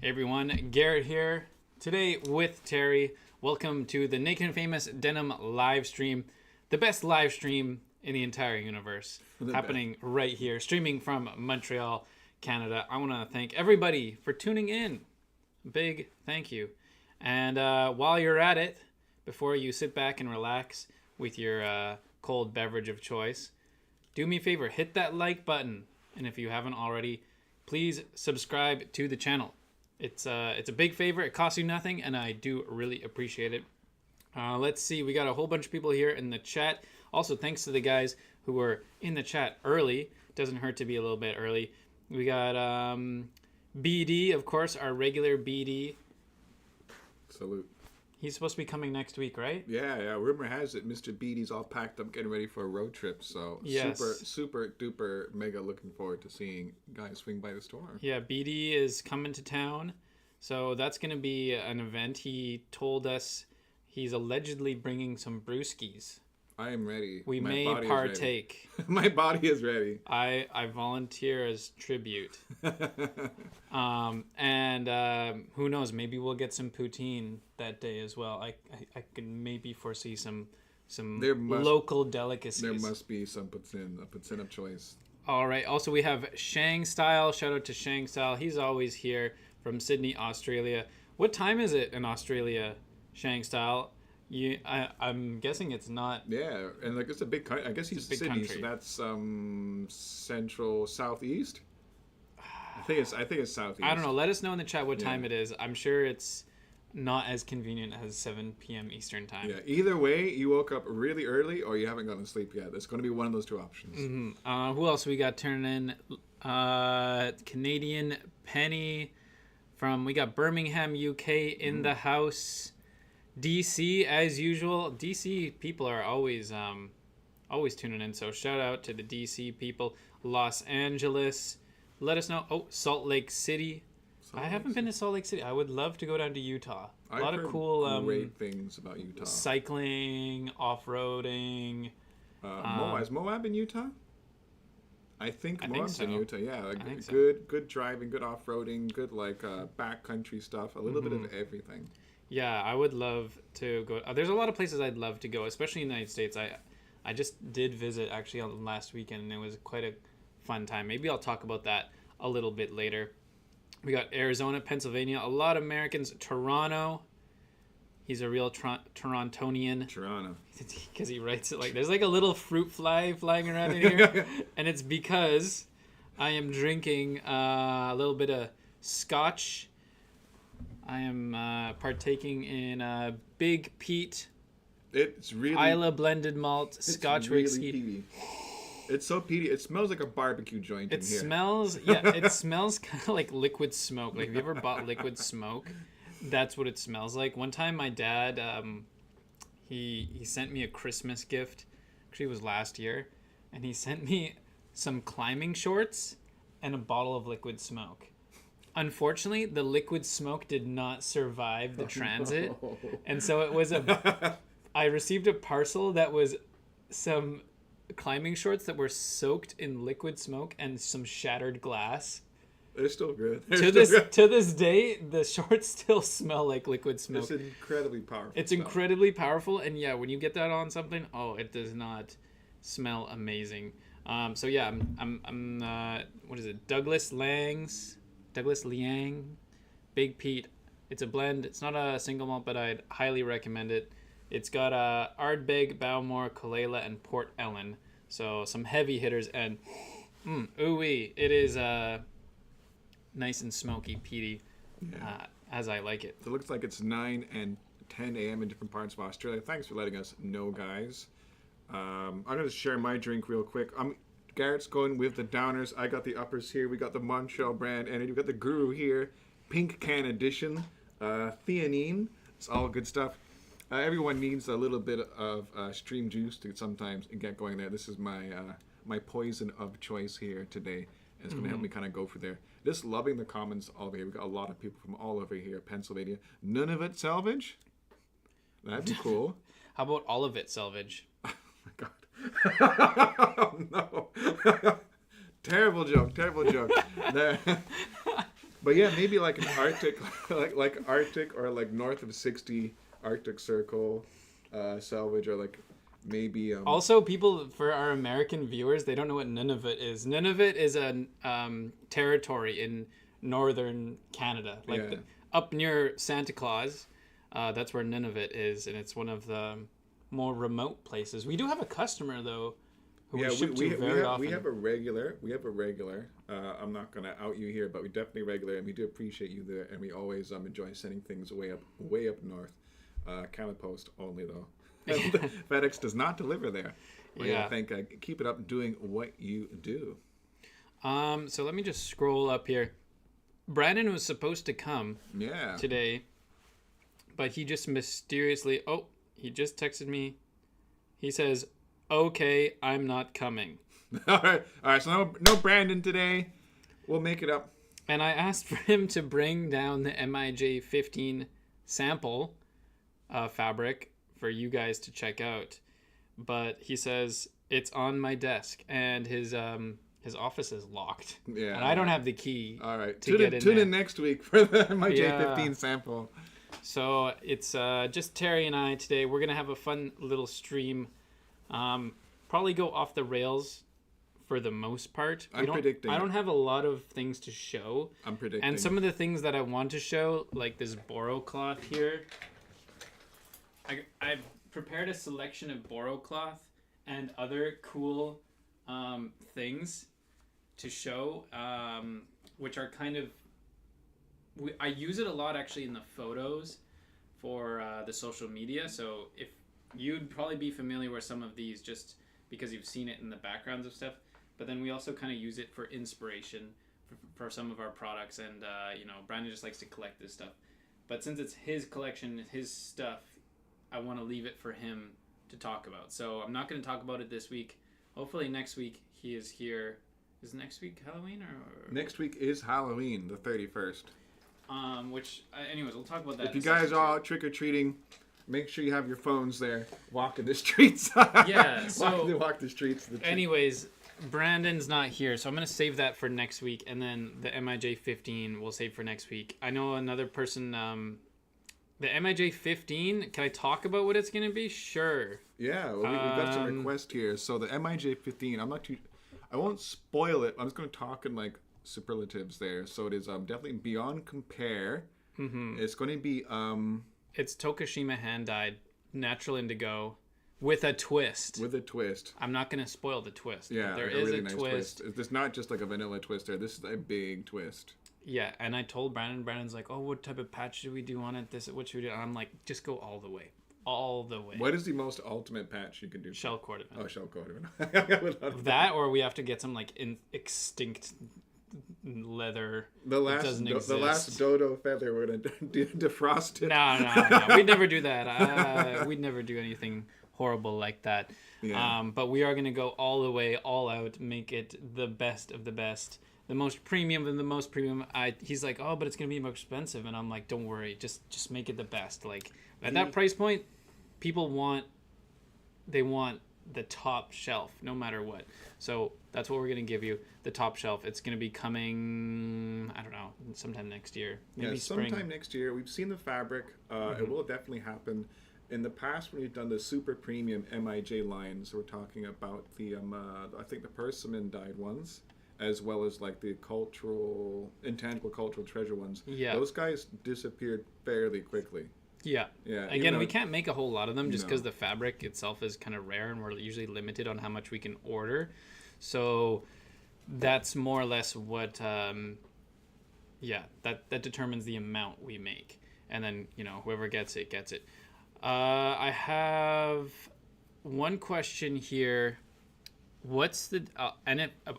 Hey everyone, Garrett here. Today with Terry. Welcome to the Naked Famous Denim live stream, the best live stream in the entire universe, happening right here, streaming from Montreal, Canada. I want to thank everybody for tuning in. Big thank you. And while you're at it, before you sit back and relax with your cold beverage of choice, do me a favor, hit that like button. And if you haven't already, please subscribe to the channel. It's a big favor. It costs you nothing, and I do really appreciate it. Let's see. We got a whole bunch of people here in the chat. Also, thanks to the guys who were in the chat early. Doesn't hurt to be a little bit early. We got BD, of course, our regular BD. Salute. He's supposed to be coming next week, right? Yeah. Rumor has it Mr. Beatty's all packed up, getting ready for a road trip. So yes. super duper mega looking forward to seeing guys swing by the store. Yeah, BD is coming to town. So that's going to be an event. He told us he's allegedly bringing some brewskis. I am ready. We may partake. My body is ready. I volunteer as tribute. And who knows? Maybe we'll get some poutine that day as well. I can maybe foresee some local delicacies. There must be some poutine of choice. All right. Also, we have Shang Style. Shout out to Shang Style. He's always here from Sydney, Australia. What time is it in Australia, Shang Style? I'm guessing it's not. Yeah, and like it's a big country. I guess he's Sydney, country. So that's central southeast. I think it's southeast. I don't know. Let us know in the chat what time it is. I'm sure it's not as convenient as 7 p.m. Eastern time. Yeah. Either way, you woke up really early or you haven't gotten to sleep yet. It's going to be one of those two options. Mm-hmm. Who else we got turning in? Canadian Penny from. We got Birmingham, UK in the house. DC as usual. DC people are always tuning in, so shout out to the DC people. Los Angeles, let us know. Oh, Salt Lake City. I haven't been to Salt Lake City. I would love to go down to Utah. A lot of cool great things about Utah. Cycling, off-roading. Is Moab in Utah? I think Moab's so. in Utah. Yeah, like good driving, good off-roading, good backcountry stuff. A little bit of everything. Yeah, I would love to go. There's a lot of places I'd love to go, especially in the United States. I just did visit actually on last weekend, and it was quite a fun time. Maybe I'll talk about that a little bit later. We got Arizona, Pennsylvania, a lot of Americans. Toronto. He's a real Torontonian. Toronto. Because he writes it like there's like a little fruit fly flying around in here, and it's because I am drinking a little bit of scotch. I am partaking in Big Pete. It's really Isla blended malt Scotch whiskey. Peaty. It's so peaty. It smells like a barbecue joint in here. It smells kind of like liquid smoke. Like, have you ever bought liquid smoke? That's what it smells like. One time, my dad, he sent me a Christmas gift. Actually, it was last year, and he sent me some climbing shorts and a bottle of liquid smoke. Unfortunately, the liquid smoke did not survive the transit. No. And so it was I received a parcel that was some climbing shorts that were soaked in liquid smoke and some shattered glass. They're still good. To this day, the shorts still smell like liquid smoke. It's incredibly powerful. It's incredibly powerful, and yeah, when you get that on something, it does not smell amazing. So yeah, I'm what is it? Douglas Liang, Big Pete. It's a blend. It's not a single malt, but I'd highly recommend it. It's got Ardbeg, Bowmore, Kalela, and Port Ellen. So some heavy hitters, and ooh-wee. It is nice and smoky, peaty, as I like it. So it looks like it's 9 and 10 a.m. in different parts of Australia. Thanks for letting us know, guys. I'm going to share my drink real quick. Garrett's going with the downers. I got the uppers here. We got the Montreal brand, and you've got the Guru here, pink can edition, theanine. It's all good stuff. Everyone needs a little bit of stream juice to sometimes get going there. This is my poison of choice here today. And it's going to help me kind of go for there. Just loving the comments all over here. We got a lot of people from all over here, Pennsylvania. None of it salvage? That'd be cool. How about all of it salvage? Oh my God. Oh no. Terrible joke. There. But yeah, maybe like an Arctic, like Arctic or like north of 60 Arctic Circle salvage, or like maybe Also, people, for our American viewers, they don't know what Nunavut is. Nunavut is a territory in northern Canada, like Yeah. up near Santa Claus. That's where Nunavut is, and it's one of the more remote places. We do have a customer though, who yeah, we ship to very often. we have a regular. I'm not gonna out you here, but we definitely regular, and we do appreciate you there, and we always enjoy sending things way up north. Canada Post only though. FedEx does not deliver there. But Yeah. I think keep it up doing what you do. So let me just scroll up here. Brandon was supposed to come Yeah. today, but he just mysteriously. Oh, he just texted me. He says, "Okay, I'm not coming." All right. So no Brandon today. We'll make it up. And I asked for him to bring down the MIJ 15 sample fabric for you guys to check out, but he says it's on my desk and his office is locked. Yeah. And I don't have the key. All right. To get in Tune there. in next week for the my Yeah. J15 sample. So it's just Terry and I today. We're gonna have a fun little stream. Probably go off the rails for the most part. I'm predicting I it. don't have a lot of things to show. I'm predicting. And some of the things that I want to show, like this Boro cloth here, I've prepared a selection of Boro cloth and other cool things to show, which are kind of... I use it a lot actually in the photos for the social media. So if you'd probably be familiar with some of these just because you've seen it in the backgrounds of stuff. But then we also kind of use it for inspiration for some of our products. And, Brandon just likes to collect this stuff. But since it's his collection, his stuff, I want to leave it for him to talk about. So I'm not going to talk about it this week. Hopefully next week he is here. Is next week Halloween or... Next week is Halloween, the 31st. Anyways, we'll talk about that. If you guys are out trick-or-treating, make sure you have your phones there. Walking the streets. Yeah, so... Walk the streets. Anyways, Brandon's not here, so I'm going to save that for next week, and then the MIJ 15 we'll save for next week. I know another person, the MIJ 15, can I talk about what it's going to be? Sure. Yeah, well, we've got some requests here. So the MIJ 15, I won't spoil it. I'm just going to talk in like superlatives there. So it is definitely beyond compare. Mm-hmm. It's going to be... It's Tokushima hand-dyed, natural indigo, with a twist. With a twist. I'm not going to spoil the twist. Yeah, there like is really a nice twist. It's not just like a vanilla twister. This is a big twist. Yeah, and I told Brandon's like, oh, what type of patch should we do on it? What should we do? And I'm like, just go all the way. All the way. What is the most ultimate patch you can do? Shell cordovan. Oh, shell cordovan. That, or we have to get some like extinct leather. The Exist. last dodo feather, we're gonna defrost it. No. We'd never do that. We'd never do anything horrible like that. Yeah. But we are gonna go all the way, all out, make it the best of the best, the most premium of the most premium. He's like, oh, but it's gonna be more expensive, and I'm like, don't worry, just make it the best. Like at that price point, people want the top shelf, no matter what. So that's what we're gonna give you, the top shelf. It's gonna be coming, I don't know, sometime next year, maybe spring. Sometime next year. We've seen the fabric. It will definitely happen. In the past, when we've done the super premium MIJ lines, we're talking about the I think the persimmon dyed ones, as well as like the intangible cultural treasure ones. Yeah, those guys disappeared fairly quickly. Yeah. Yeah. Again, we can't make a whole lot of them just because the fabric itself is kind of rare, and we're usually limited on how much we can order. So that's more or less what, that determines the amount we make. And then, whoever gets it, gets it. I have one question here. What's the,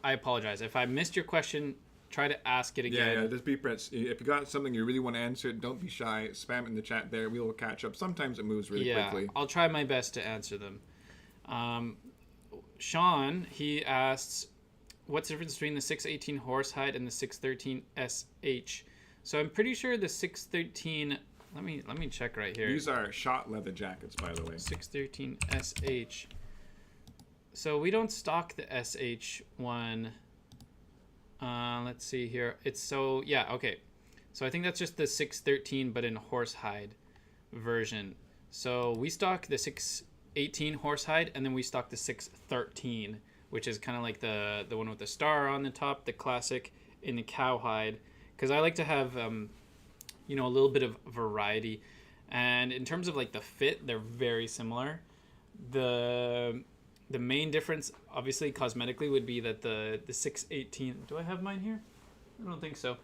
I apologize. If I missed your question, try to ask it again. Yeah, just be press. If you got something you really want to answer, don't be shy. Spam it in the chat there. We will catch up. Sometimes it moves really quickly. I'll try my best to answer them. Sean, he asks, what's the difference between the 618 horsehide and the 613 SH? So I'm pretty sure the 613... Let me check right here. These are shot leather jackets, by the way. 613 SH. So we don't stock the SH one. Let's see here. Okay. So I think that's just the 613, but in horsehide version. So we stock the 618 horsehide, and then we stock the 613, which is kind of like the one with the star on the top, the classic in the cowhide. Because I like to have, you know, a little bit of variety. And in terms of like the fit, they're very similar. The main difference, obviously cosmetically, would be that the 618. Do I have mine here? I don't think so.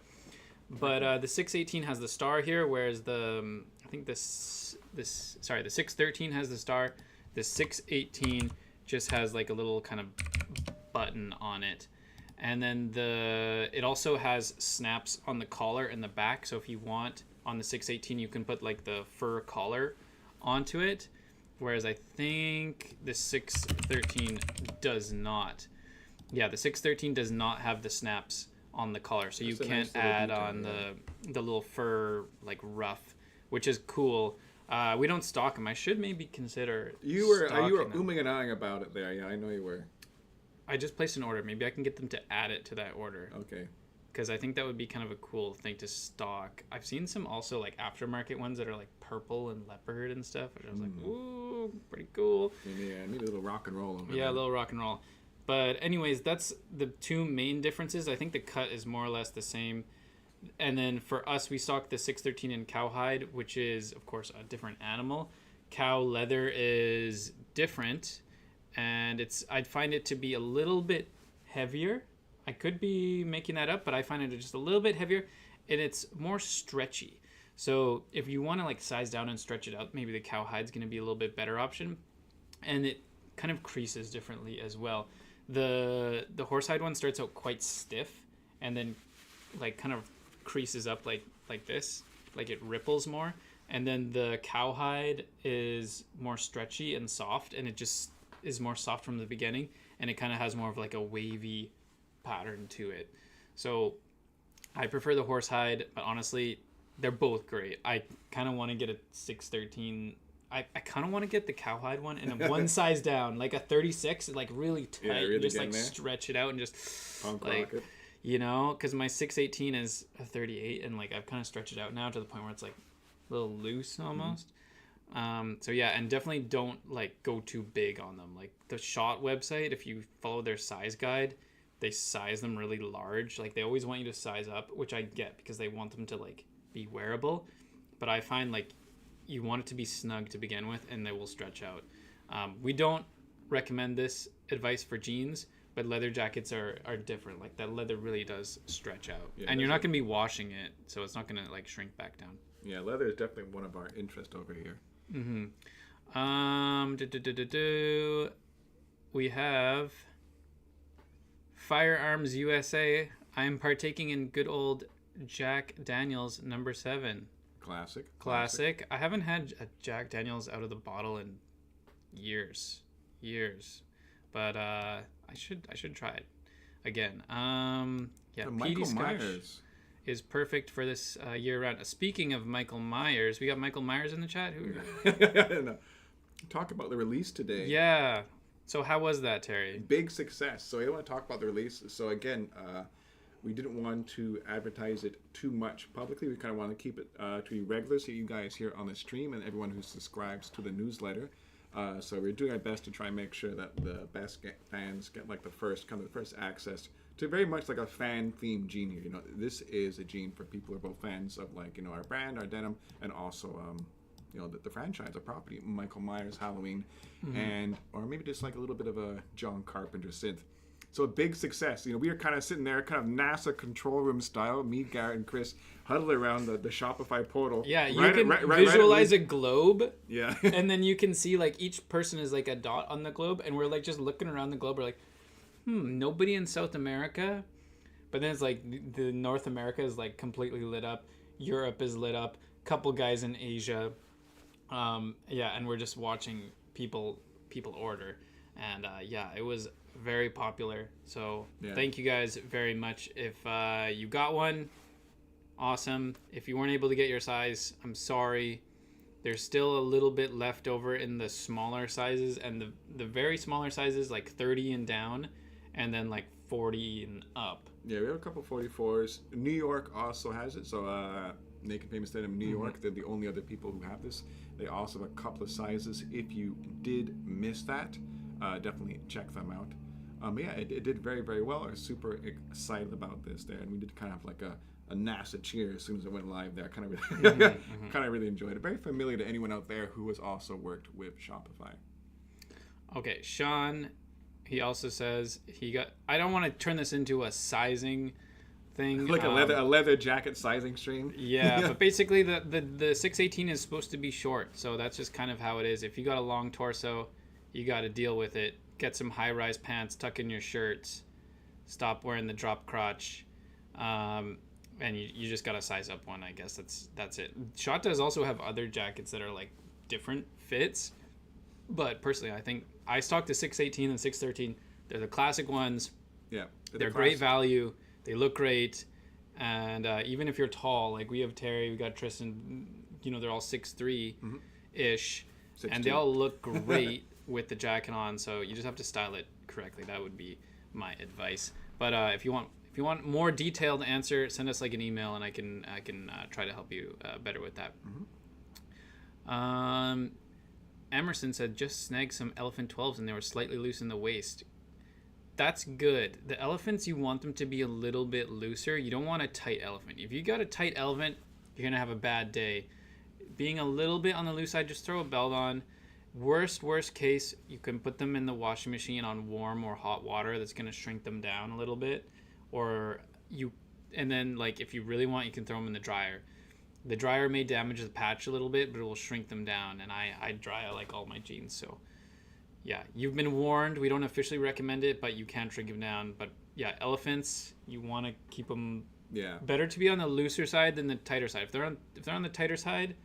But the 618 has the star here, whereas the I think the 613 has the star. The 618 just has like a little kind of button on it. And then it also has snaps on the collar and the back. So if you want, on the 618, you can put like the fur collar onto it. Whereas I think the 613 does not. Yeah, the 613 does not have the snaps on the collar. So you can't add on the little fur like ruff, which is cool. We don't stock them. I should maybe consider You were stocking them. ooming and ahhing about it there. Yeah, I know you were. I just placed an order. Maybe I can get them to add it to that order. Okay. Because I think that would be kind of a cool thing to stock. I've seen some also like aftermarket ones that are like purple and leopard and stuff, which I was like, ooh, pretty cool. Yeah, I need a little rock and roll over Yeah, there. a little rock and roll. But anyways, that's the two main differences. I think the cut is more or less the same. And then for us, we stock the 613 in cowhide, which is, of course, a different animal. Cow leather is different, and I'd find it to be a little bit heavier. I could be making that up, but I find it just a little bit heavier, and it's more stretchy. So if you want to like size down and stretch it out, maybe the cowhide's going to be a little bit better option. And it kind of creases differently as well. The horsehide one starts out quite stiff, and then like kind of creases up like this, like it ripples more. And then the cowhide is more stretchy and soft, and it just is more soft from the beginning, and it kind of has more of like a wavy pattern to it. So I prefer the horsehide, but honestly, they're both great. I kind of want to get a 613. I kind of want to get the cowhide one and a one size down, like a 36, like really tight. Yeah, really just like there. Stretch it out and just Punk like, rocket. you know, because my 618 is a 38, and like I've kind of stretched it out now to the point where it's like a little loose almost. So yeah, and definitely don't like go too big on them. Like the Shot website, if you follow their size guide, they size them really large. Like they always want you to size up, which I get because they want them to like be wearable. But I find like you want it to be snug to begin with, and they will stretch out. We don't recommend this advice for jeans, but leather jackets are different. Like that leather really does stretch out, Yeah, and you're not going to be washing it, so it's not going to like shrink back down. Yeah, leather is definitely one of our interests over here. We have Firearms USA. I am partaking in good old Jack Daniels number 7. Classic. I haven't had a Jack Daniels out of the bottle in years, but I should try it again. Yeah, Michael PD Scotch Myers. is perfect for this year round. Speaking of Michael Myers, we got Michael Myers in the chat. No. Talk about the release today. Yeah. So how was that, Terry? Big success. So I want to talk about the release. So again, we didn't want to advertise it too much publicly. We kind of want to keep it to be regular, so you guys here on the stream and everyone who subscribes to the newsletter. So we're doing our best to try and make sure that the best fans get like the first access to very much like a fan themed jean here. You know, this is a jean for people who are both fans of like, you know, our brand, our denim, and also you know, the franchise, the property, Michael Myers, Halloween, and or maybe just like a little bit of a John Carpenter synth. So a big success. You know, we are kind of sitting there, kind of NASA control room style. Me, Garrett, and Chris huddled around the Shopify portal. Yeah, you can visualize a globe. Yeah. And then you can see like each person is like a dot on the globe, and we're like just looking around the globe. We're like, nobody in South America. But then it's like the North America is like completely lit up. Europe is lit up. Couple guys in Asia. Yeah, and we're just watching people order, and yeah, it was very popular. So Thank you guys very much. If you got one, awesome. If you weren't able to get your size, I'm sorry. There's still a little bit left over in the smaller sizes, and the very smaller sizes, like 30 and down, and then like 40 and up. Yeah, we have a couple 44s. New York also has it. So Naked Famous Denim New York, they're the only other people who have this. They also have a couple of sizes. If you did miss that, definitely check them out. But yeah, it did very, very well. I was super excited about this there, and we did kind of like a NASA cheer as soon as it went live there. Kind of really, kind of really enjoyed it. Very familiar to anyone out there who has also worked with Shopify. Okay, Sean, he also says he got. I don't want to turn this into a sizing thing, like a leather jacket sizing stream. Yeah, but basically the 618 is supposed to be short, so that's just kind of how it is. If you got a long torso, you got to deal with it. Get some high-rise pants, tuck in your shirts, stop wearing the drop crotch. And you just gotta size up one, I guess. That's it. Shot does also have other jackets that are like different fits, but personally, I think I stocked the 618 and 613. They're the classic ones. Yeah, they're great value. They look great, and even if you're tall, like we have Terry, we got Tristan. You know, they're all 6'3" ish, and they all look great with the jacket on. So you just have to style it correctly. That would be my advice. But if you want more detailed answer, send us like an email, and I can try to help you better with that. Emerson said just snag some elephant 12s and they were slightly loose in the waist. That's good. The elephants, you want them to be a little bit looser. You don't want a tight elephant. If you got a tight elephant, you're gonna have a bad day. Being a little bit on the loose side, just throw a belt on. Worst case, you can put them in the washing machine on warm or hot water. That's gonna shrink them down a little bit. And then like if you really want, you can throw them in the dryer. The dryer may damage the patch a little bit, but it will shrink them down. And I dry like all my jeans, so yeah, you've been warned. We don't officially recommend it, but you can shrink them down. But yeah, elephants, you want to keep them. Yeah. Better to be on the looser side than the tighter side. If they're on the tighter side,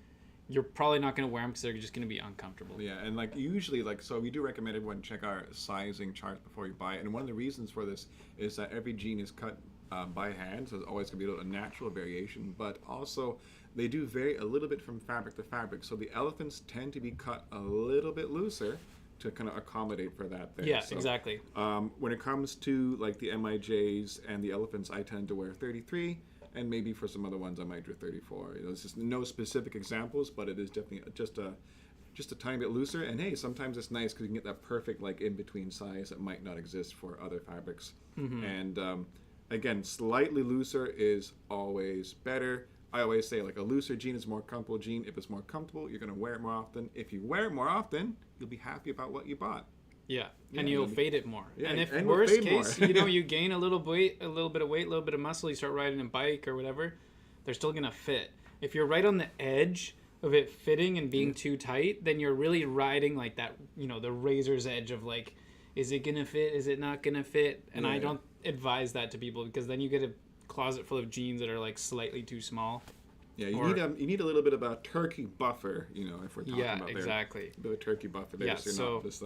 you're probably not going to wear them because they're just going to be uncomfortable. Yeah, and like usually, like so, we do recommend everyone check our sizing charts before you buy it. And one of the reasons for this is that every jean is cut by hand, so there's always going to be a natural variation. But also, they do vary a little bit from fabric to fabric. So the elephants tend to be cut a little bit looser to kind of accommodate for that there. Yeah, so, exactly. When it comes to like the MIJs and the elephants, I tend to wear 33. And maybe for some other ones, I might do 34. You know, it's just no specific examples, but it is definitely just a tiny bit looser. And hey, sometimes it's nice because you can get that perfect like in between size that might not exist for other fabrics. And again, slightly looser is always better. I always say like a looser jean is a more comfortable jean. If it's more comfortable, you're going to wear it more often. If you wear it more often, you'll be happy about what you bought. Yeah, and you'll fade it more. Yeah, and if worst case, you gain a little bit of weight, a little bit of muscle, you start riding a bike or whatever, they're still gonna fit. If you're right on the edge of it fitting and being too tight, then you're really riding like that, the razor's edge of like, is it gonna fit? Is it not gonna fit? And I don't advise that to people because then you get a closet full of jeans that are like slightly too small. Yeah, you need a little bit of a turkey buffer, if we're talking about exactly. A bit of a turkey buffer there, so you're not just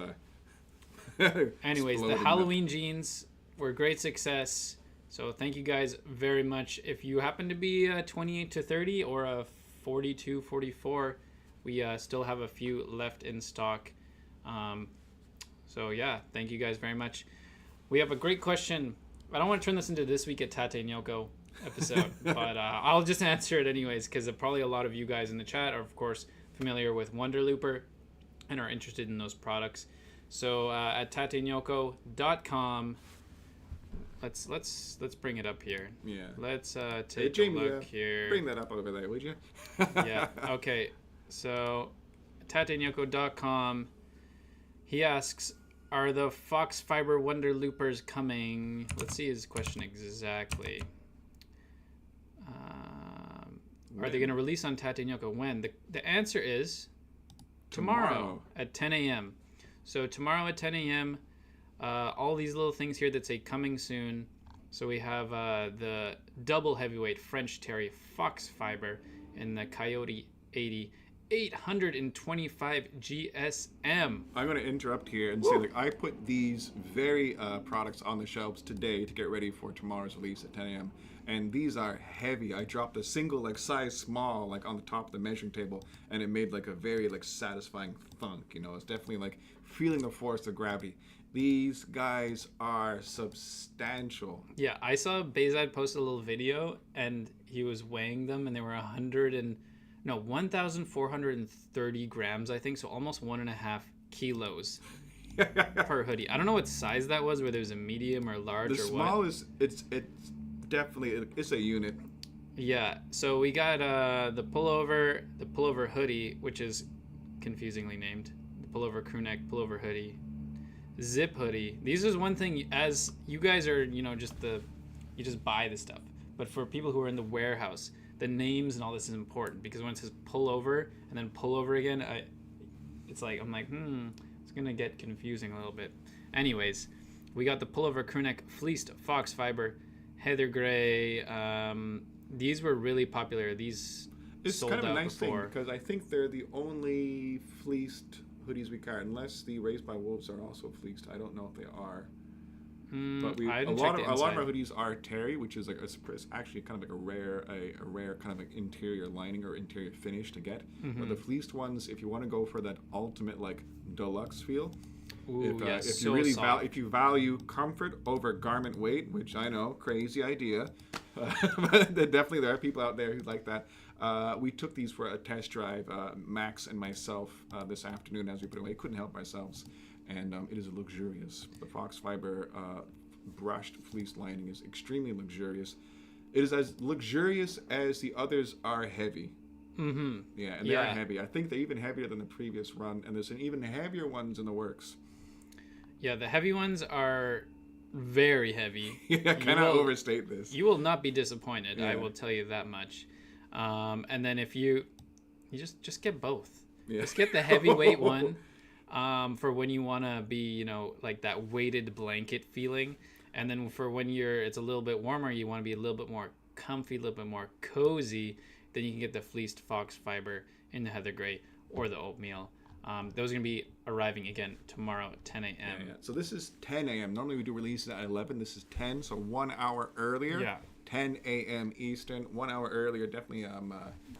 anyways, the Halloween jeans were a great success. So thank you guys very much. If you happen to be a 28 to 30 or a 42, 44, we still have a few left in stock. So yeah, thank you guys very much. We have a great question. I don't want to turn this into This Week at Tate and Yoko episode, but I'll just answer it anyways because probably a lot of you guys in the chat are, of course, familiar with Wonderlooper and are interested in those products. So at tatenyoko.com, let's bring it up here. Yeah. Let's take a look here. Bring that up over there, would you? Yeah. Okay. So tatenyoko.com, he asks, are the Fox Fiber Wonder Loopers coming? Let's see his question exactly. Are they going to release on Tate and Yoko? When? The answer is tomorrow at 10 a.m. So tomorrow at 10 a.m., all these little things here that say coming soon. So we have the double heavyweight French Terry Fox Fiber and the Coyote 80 825 GSM. I'm going to interrupt here and say I put these very products on the shelves today to get ready for tomorrow's release at 10 a.m. And these are heavy. I dropped a single like size small like on the top of the measuring table, and it made like a very like satisfying thunk. You know, it's definitely like feeling the force of gravity. These guys are substantial. Yeah, I saw Bezad post a little video, and he was weighing them, and they were 1,430 grams, I think, so almost 1.5 kilos per hoodie. I don't know what size that was, whether it was a medium or large The or small what. is it's definitely it's a unit. Yeah, so we got the pullover hoodie, which is confusingly named the pullover crew neck pullover hoodie, zip hoodie. These is one thing, as you guys are, you know, you just buy the stuff, but for people who are in the warehouse, the names and all this is important, because when it says pullover and then pullover again, I'm like it's gonna get confusing a little bit. Anyways, we got the pullover crew neck fleeced fox fiber heather gray. These were really popular. These It's sold kind of a out nice before. thing because I think they're the only fleeced hoodies we carry, unless the Raised by Wolves are also fleeced. I don't know if they are. But I a didn't lot check of the our inside. hoodies are terry, which is like it's actually kind of like a rare kind of like interior lining or interior finish to get. But the fleeced ones, if you want to go for that ultimate like deluxe feel, Ooh, yeah, if so you really soft. if you value comfort over garment weight, which I know, crazy idea, but definitely there are people out there who like that. We took these for a test drive, Max and myself, this afternoon as we put away. Couldn't help ourselves, and it is luxurious. The fox fiber brushed fleece lining is extremely luxurious. It is as luxurious as the others are heavy. Mm-hmm. Yeah, and they are heavy. I think they're even heavier than the previous run, and there's an even heavier ones in the works. Yeah, the heavy ones are very heavy. Yeah, cannot overstate this. You will not be disappointed. Yeah. I will tell you that much. And then if you just get both. Yeah. Just get the heavyweight one for when you want to be, you know, like that weighted blanket feeling. And then for when it's a little bit warmer, you want to be a little bit more comfy, a little bit more cozy, then you can get the fleeced fox fiber in the heather gray or the oatmeal. Those are going to be arriving again tomorrow at 10 a.m. Yeah. So this is 10 a.m. Normally we do releases at 11. This is 10, so 1 hour earlier. Yeah. 10 a.m. Eastern, 1 hour earlier. Definitely.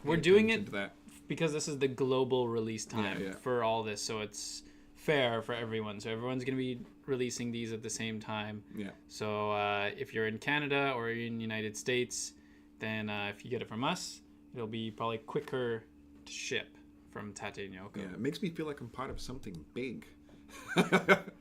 We're doing it to that. because this is the global release time Yeah. for all this, so it's fair for everyone. So everyone's going to be releasing these at the same time. Yeah. So if you're in Canada or you're in the United States, then if you get it from us, it'll be probably quicker to ship from Tate Nyoko. Yeah. It makes me feel like I'm part of something big.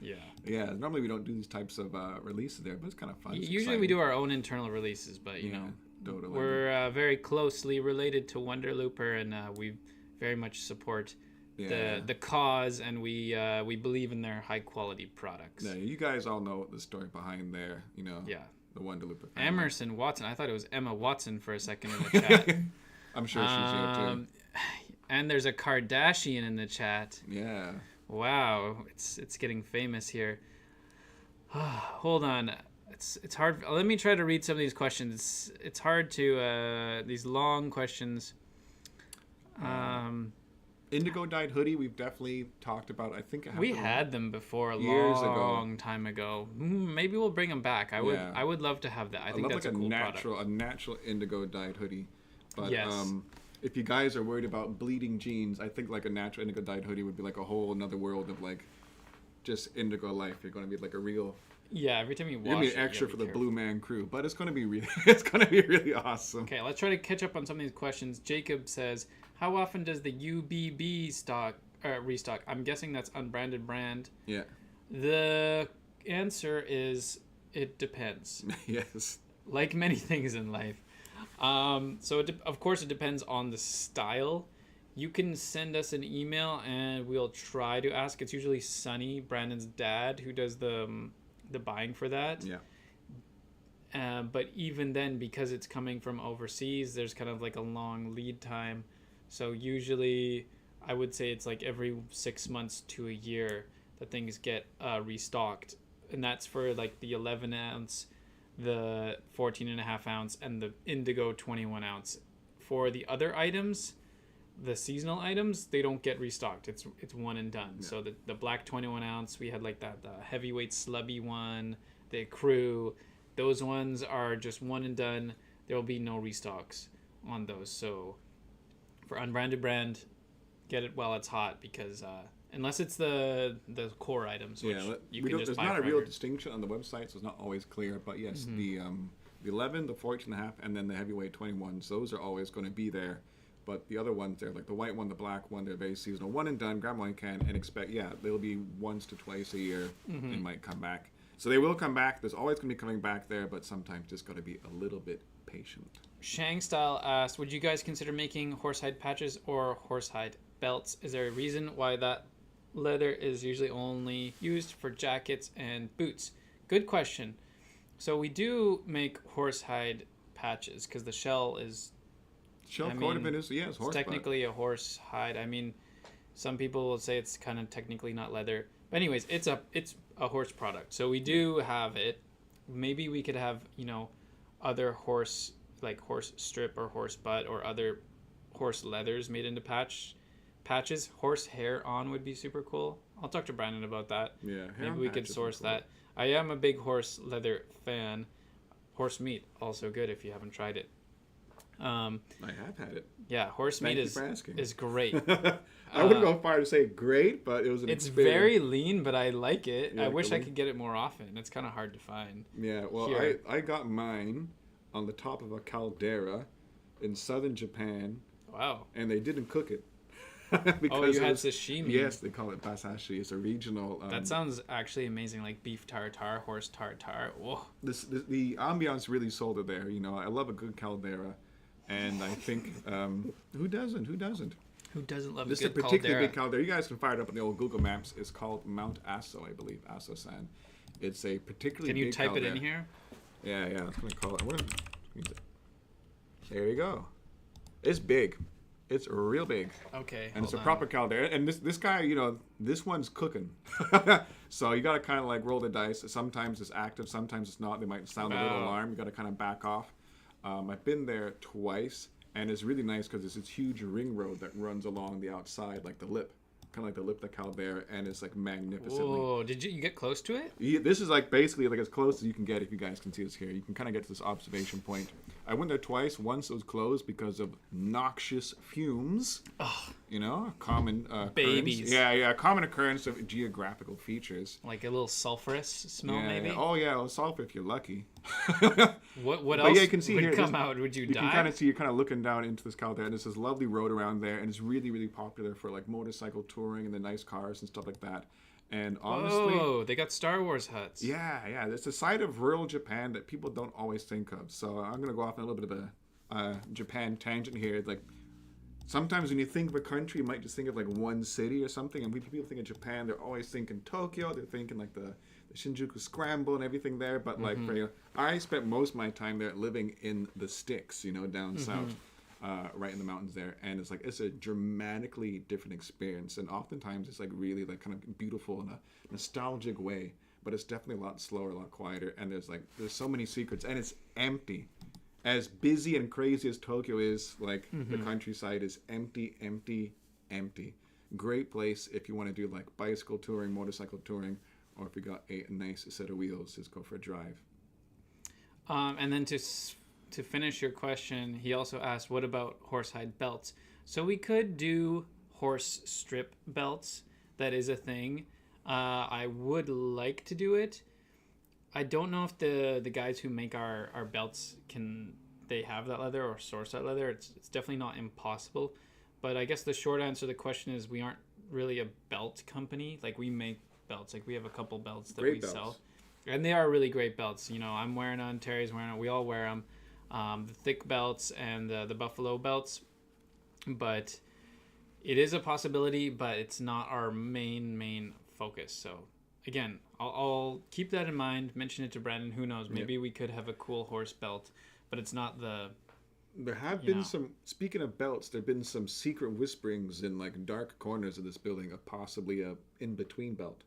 Yeah. Yeah. Normally we don't do these types of releases there, but it's kind of fun. It's Usually we do our own internal releases, but you know, totally. we're very closely related to Wonderlooper, and we very much support the cause, and we believe in their high quality products. Yeah, you guys all know the story behind there. You know. Yeah. The Wonderlooper. Emerson Watson. I thought it was Emma Watson for a second in the chat. I'm sure she's here too. And there's a Kardashian in the chat. Yeah. Wow, it's getting famous here. Hold on, it's hard. Let me try to read some of these questions. It's hard to these long questions. Indigo dyed hoodie. We've definitely talked about. I think We had them before a years long time ago. Maybe we'll bring them back. I would love to have that. I think love that's like a cool a natural indigo dyed hoodie. But Yes. if you guys are worried about bleeding jeans, I think like a natural indigo dyed hoodie would be like a whole another world of like just indigo life. You're going to be like a real. Yeah, every time you wash You're gonna be it, an extra you for gotta the be Blue Man crew, but it's gonna be really, it's gonna be really awesome. Okay, let's try to catch up on some of these questions. Jacob says, "How often does the UBB restock?" I'm guessing that's unbranded brand. Yeah. The answer is it depends. Yes. Like many things in life. So of course it depends on the style. You can send us an email and we'll try to ask. It's usually Sonny, Brandon's dad, who does the buying for that. Yeah. But even then, because it's coming from overseas, there's kind of like a long lead time. So usually I would say it's like every 6 months to a year that things get restocked. And that's for like the 11 ounce, the 14.5 ounce, and the indigo 21 ounce. For the other items, the seasonal items, they don't get restocked. It's one and done. Yeah. So the black 21 ounce, we had like the heavyweight slubby one, the crew, those ones are just one and done. there will be no restocks on those. So for unbranded brand, get it while it's hot, because unless it's the core items, which you can just there's buy not forever. a real distinction on the website, so it's not always clear. But yes, the 11, the 14.5, and then the heavyweight 21s, those are always going to be there. But the other ones, they're like the white one, the black one, they're very seasonal. One and done, grab one you can, and expect, they'll be once to twice a year. They might come back. So they will come back. There's always going to be coming back there, but sometimes just got to be a little bit patient. Shang Style asked, would you guys consider making horsehide patches or horsehide belts? Is there a reason why that leather is usually only used for jackets and boots? Good question. So we do make horsehide patches because the shell is... Coat of it is, it's horse technically a horse hide. I mean, some people will say it's kind of technically not leather. But anyways, it's a horse product. So we do have it. Maybe we could have, other horse, like horse strip or horse butt or other horse leathers made into patches. Horse hair on would be super cool. I'll talk to Brandon about that. Yeah, maybe we could source that. I am a big horse leather fan. Horse meat, also good if you haven't tried it. I have had it. Yeah, horse meat is great. I wouldn't go far to say great, but it was an experience. Very lean, but I like it. Yeah, I wish I could get it more often. It's kind of hard to find. Yeah, well, I got mine on the top of a caldera in southern Japan. Wow. And they didn't cook it. Because you had sashimi. Yes, they call it basashi. It's a regional... that sounds actually amazing, like beef tartare, horse tartare. Whoa. The ambiance really sold it there. I love a good caldera. And I think, who doesn't? Who doesn't love a good caldera? This is a particularly big caldera. You guys can fire it up on the old Google Maps. It's called Mount Aso, I believe, Aso-san. It's a particularly big caldera. Can you type it in here? Yeah, I was going to call it. There you go. It's big. It's real big. Okay. And it's a proper caldera. And this guy, this one's cooking. So you got to kind of like roll the dice. Sometimes it's active, sometimes it's not. They might sound a little alarm. You got to kind of back off. I've been there twice, and it's really nice because it's this huge ring road that runs along the outside, like the lip, kind of like the lip of the caldera, and it's like magnificently. Oh, did you get close to it? Yeah, this is like basically like as close as you can get if you guys can see this here. You can kind of get to this observation point. I went there twice. Once it was closed because of noxious fumes. Oh. Common babies. Occurrence. Yeah, common occurrence of geographical features. Like a little sulfurous smell, maybe? Yeah. Oh, yeah, sulfur if you're lucky. What else you can see would here, come out? Would you die? You can kind of see, you're kind of looking down into this caldera, and there's this lovely road around there, and it's really, really popular for like motorcycle touring and the nice cars and stuff like that. And honestly, they got Star Wars huts. Yeah, it's a side of rural Japan that people don't always think of. So I'm gonna go off on a little bit of a Japan tangent here. Like sometimes when you think of a country, you might just think of like one city or something. And when people think of Japan, they're always thinking Tokyo. They're thinking like the Shinjuku Scramble and everything there. But like I spent most of my time there living in the sticks, down south. Right in the mountains there, and it's a dramatically different experience, and oftentimes it's like really like kind of beautiful in a nostalgic way, but it's definitely a lot slower, a lot quieter, and there's so many secrets, and it's empty. As busy and crazy as Tokyo is, like the countryside is empty. Great place if you want to do like bicycle touring, motorcycle touring, or if you got a nice set of wheels, just go for a drive. And then to finish your question, he also asked, what about horsehide belts? So we could do horse strip belts. That is a thing. I would like to do it. I don't know if the guys who make our belts they have that leather or source that leather. It's definitely not impossible. But I guess the short answer to the question is we aren't really a belt company. Like we make belts. Like we have a couple belts that we sell. And they are really great belts. I'm wearing on, Terry's wearing on. We all wear them. The thick belts and the buffalo belts, but it is a possibility, but it's not our main focus. So again, I'll keep that in mind, mention it to Brandon. Who knows, maybe we could have a cool horse belt, but it's not there have been some, speaking of belts, there have been some secret whisperings in like dark corners of this building of possibly a in-between belt.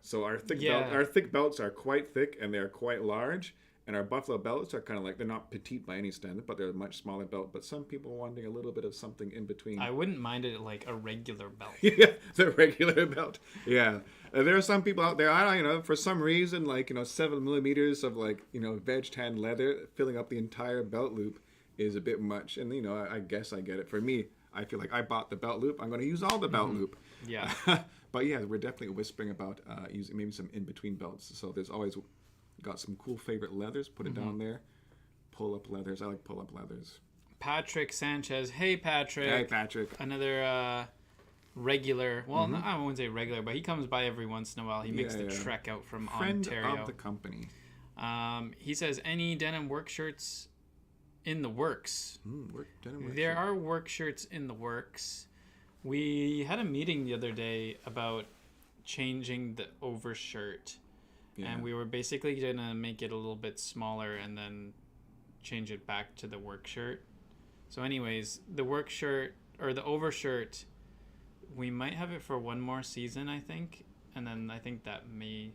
So our thick belts are quite thick and they're quite large. And our buffalo belts are kind of like, they're not petite by any standard, but they're a much smaller belt. But some people wanting a little bit of something in between. I wouldn't mind it like a regular belt. Yeah, the regular belt. Yeah. There are some people out there, I don't know, for some reason, like, 7 millimeters of like, veg tan leather filling up the entire belt loop is a bit much. And, I guess I get it. For me, I feel like I bought the belt loop. I'm going to use all the belt loop. Yeah. But yeah, we're definitely whispering about using maybe some in-between belts. So there's always got some cool favorite leathers. Put it down there. Pull-up leathers. I like pull-up leathers. Patrick Sanchez. Hey, Patrick. Hey, Patrick. Another regular. Well, I wouldn't say regular, but he comes by every once in a while. He makes the trek out from Friend Ontario. of the company. He says, any denim work shirts in the works? Denim work There shirt. are work shirts in the works. We had a meeting the other day about changing the overshirt. Yeah. And we were basically going to make it a little bit smaller and then change it back to the work shirt. So anyways, the work shirt or the overshirt, we might have it for one more season, I think. And then I think that may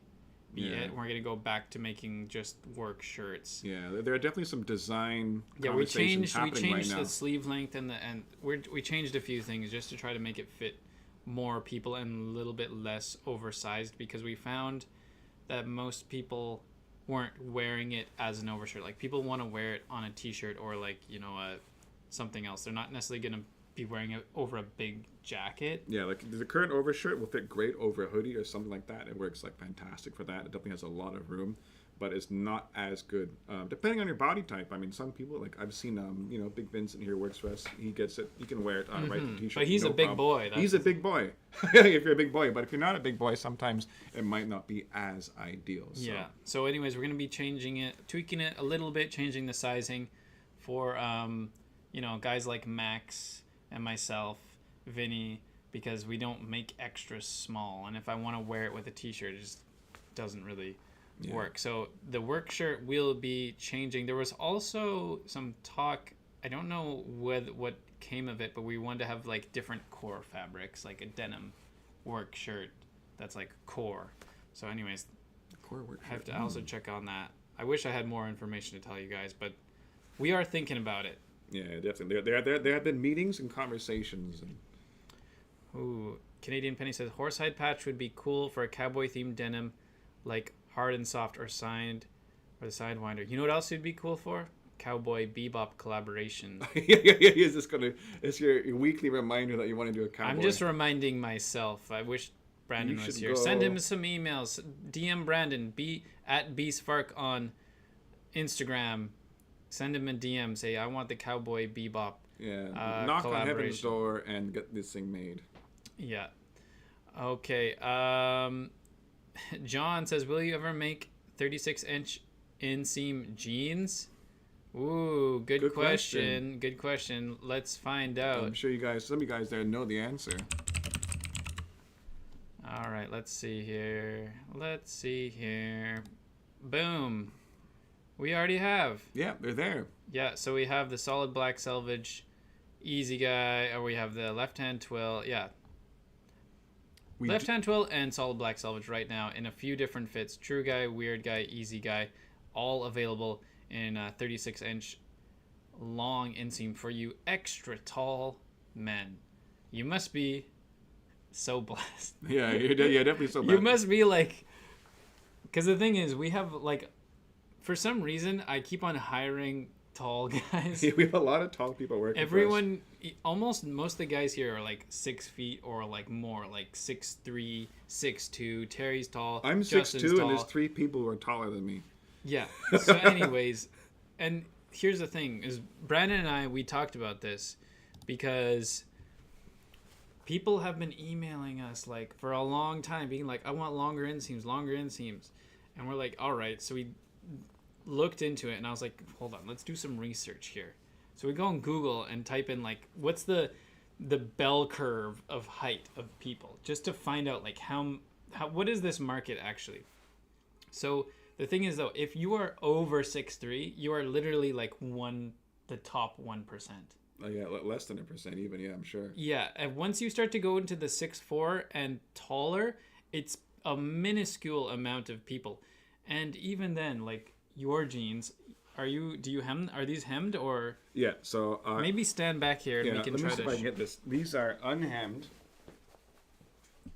be it. We're going to go back to making just work shirts. Yeah, there are definitely some design We conversations changed happening right now. the sleeve length and we changed a few things just to try to make it fit more people and a little bit less oversized, because we found that most people weren't wearing it as an overshirt. Like, people want to wear it on a t-shirt or like, something else. They're not necessarily going to be wearing it over a big jacket. Yeah, like the current overshirt will fit great over a hoodie or something like that. It works like fantastic for that. It definitely has a lot of room, but it's not as good depending on your body type. I mean, some people, like I've seen, Big Vincent here works for us. He gets it. He can wear it right to the t-shirt. But he's a big boy. He's a big boy. If you're a big boy, but if you're not a big boy, sometimes it might not be as ideal. So. Yeah. So anyways, we're going to be changing it, tweaking it a little bit, changing the sizing for, guys like Max and myself, Vinny, because we don't make extra small. And if I want to wear it with a t-shirt, it just doesn't really work. So the work shirt will be changing. There was also some talk, I don't know what came of it, but we wanted to have like different core fabrics, like a denim work shirt that's like core. So anyways, core work I have to also check on that. I wish I had more information to tell you guys, but we are thinking about it. Yeah, definitely. There have been meetings and conversations. Ooh, Canadian Penny says horsehide patch would be cool for a cowboy themed denim, like hard and soft or the sidewinder. You know what else would be cool for? Cowboy bebop collaboration. It's your weekly reminder that you want to do a cowboy. I'm just reminding myself. I wish Brandon was here. Send him some emails. DM Brandon at BSfark on Instagram. Send him a DM. Say, I want the Cowboy Bebop. Yeah. Knock on heaven's door and get this thing made. Yeah. Okay. John says, will you ever make 36-inch inseam jeans? Ooh, good question. Good question. Let's find out. I'm sure some of you guys there know the answer. All right. Let's see here. Boom. We already have. Yeah, they're there. Yeah, so we have the solid black selvage, easy guy, or we have the left-hand twill. Yeah. Left-hand twill and solid black selvage right now in a few different fits. True guy, weird guy, easy guy, all available in 36-inch long inseam for you extra tall men. You must be so blessed. Yeah, you're definitely so blessed. You must be like... Because the thing is, we have like... For some reason, I keep on hiring tall guys. We have a lot of tall people working Everyone, almost most of the guys here are like 6 feet or like more, like 6'3", 6'2". Terry's tall. I'm Justin's 6'2", tall. and there's 3 people who are taller than me. Yeah. So anyways, and here's the thing, is Brandon and I, we talked about this because people have been emailing us like for a long time being like, I want longer inseams. And we're like, all right. So we looked into it and I was like, hold on, let's do some research here. So we go on Google and type in like, what's the bell curve of height of people, just to find out like how what is this market actually. So the thing is though, if you are over 6'3", you are literally like the top 1%. Oh yeah, less than 1% even. Yeah, I'm sure. Yeah, and once you start to go into the 6'4" and taller, it's a minuscule amount of people. And even then, like, your jeans. Do you hem? Are these hemmed or? Yeah. So Maybe stand back here and yeah, we can let me try see if I to. can get this. These are unhemmed,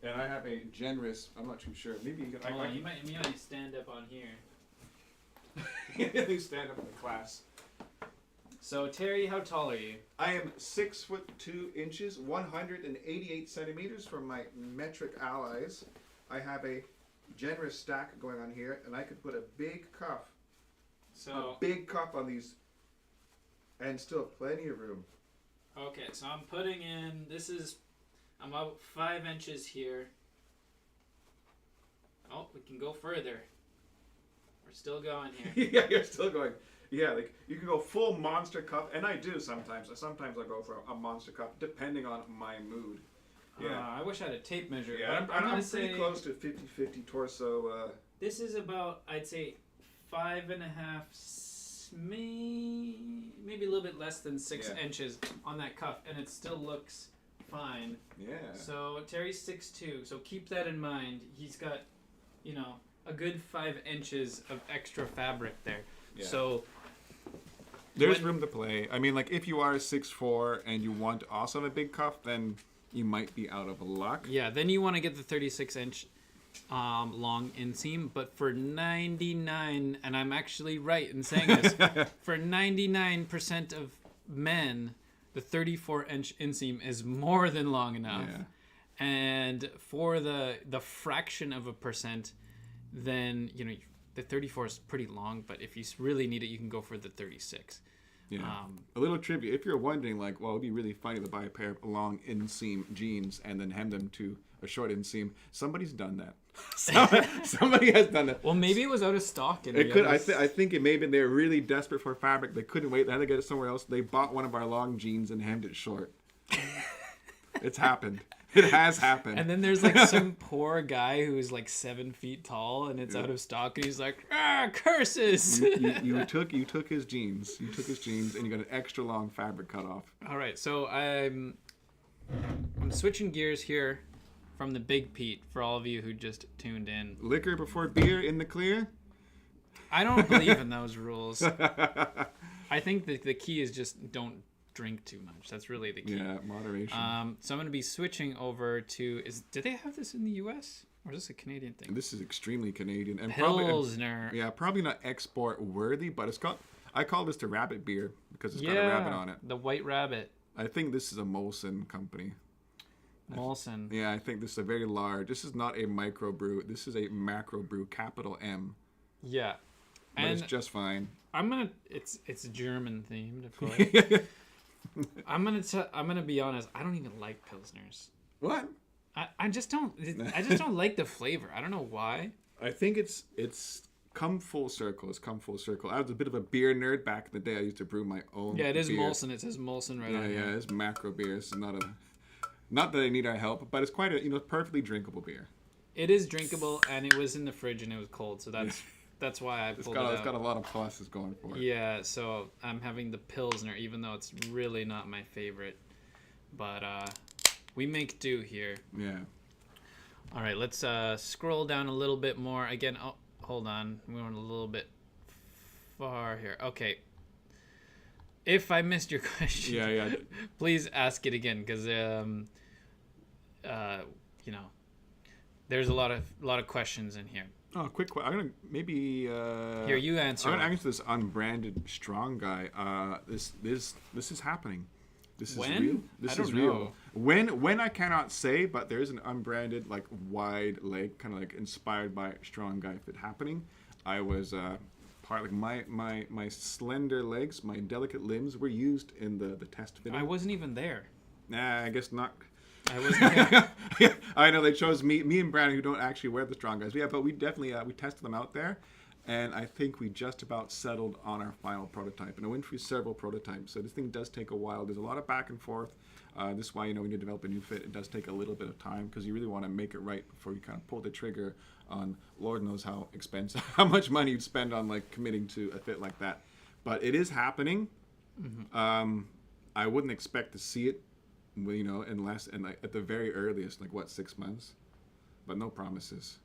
and I have a generous. I'm not too sure. Maybe you can. Hold on, you might stand up on here. You stand up in the class. So Terry, how tall are you? I am 6'2", 188 centimeters from my metric allies. I have a generous stack going on here, and I could put a big cuff on these, and still plenty of room. Okay, so I'm putting in. I'm about 5 inches here. Oh, we can go further. We're still going here. Yeah, you're still going. Yeah, like you can go full monster cuff, and I do sometimes. Sometimes I go for a monster cuff, depending on my mood. Yeah, I wish I had a tape measure. yeah, But I'm gonna pretty say close to 50-50 torso. this is about, I'd say, 5.5, maybe a little bit less than 6 inches on that cuff, and it still looks fine. Yeah. So Terry's 6'2", so keep that in mind. He's got, a good 5 inches of extra fabric there. Yeah. So there's room to play. I mean, like if you are 6'4" and you want to also have a big cuff, then you might be out of luck. yeah, then you want to get the 36-inch long inseam, but for 99, and I'm actually right in saying this, for 99% of men, the 34-inch inseam is more than long enough. Yeah. And for the fraction of a percent, then the 34 is pretty long, but if you really need it, you can go for the 36. Yeah. A little trivia: if you're wondering, like, well, it'd be really funny to buy a pair of long inseam jeans and then hem them to a short inseam. Somebody's done that. Somebody has done that. Well, maybe it was out of stock. It could. I think it may have been they were really desperate for fabric. They couldn't wait. They had to get it somewhere else. They bought one of our long jeans and hemmed it short. It's happened. It has happened. And then there's like some poor guy who's like 7 feet tall and it's out of stock, and he's like, curses. You took his jeans. You took his jeans and you got an extra long fabric cut off. All right, so I'm switching gears here from the Big Pete for all of you who just tuned in. Liquor before beer in the clear? I don't believe in those rules. I think that the key is just don't drink too much. That's really the key. Yeah, moderation. So I'm going to be switching over to do they have this in the US or is this a Canadian thing? This is extremely Canadian and Pilsner. probably not export worthy, but I call this the rabbit beer because it's got a rabbit on it. The White Rabbit. I think this is a Molson company. Molson. Yeah, I think this is a very large. This is not a micro brew. This is a macro brew, capital M. Yeah. But it's just fine. It's German themed, of course. I'm gonna be honest. I don't even like pilsners. What? I just don't like the flavor. I don't know why. I think it's come full circle. It's come full circle. I was a bit of a beer nerd back in the day. I used to brew my own. Yeah, it is beer. Molson. It says Molson right on here. Yeah, it's macro beer. It's not that they need our help, but it's quite a perfectly drinkable beer. It is drinkable, and it was in the fridge and it was cold, so that's why I pulled it out. It's got a lot of pluses going for it. Yeah, so I'm having the Pilsner, even though it's really not my favorite. But we make do here. Yeah. All right, let's scroll down a little bit more. Again, oh, hold on. We went a little bit far here. Okay. If I missed your question, yeah, please ask it again, because there's a lot of questions in here. Oh, quick question. I'm gonna maybe here you answer. I'm gonna answer this unbranded strong guy. This is happening. This is when? real. This I don't is real. know. When I cannot say, but there is an unbranded like wide leg, kind of like inspired by strong guy fit happening. I was part like my slender legs, my delicate limbs were used in the test video. I wasn't even there. Nah, I guess not. I wasn't there. I know they chose me and Brandon, who don't actually wear the strong guys. Yeah, but we definitely we tested them out there, and I think we just about settled on our final prototype. And I went through several prototypes, so this thing does take a while. There's a lot of back and forth. This is why when you develop a new fit, it does take a little bit of time because you really want to make it right before you kind of pull the trigger on Lord knows how expensive, how much money you'd spend on like committing to a fit like that. But it is happening. Mm-hmm. I wouldn't expect to see it. Unless like at the very earliest, 6 months, but no promises.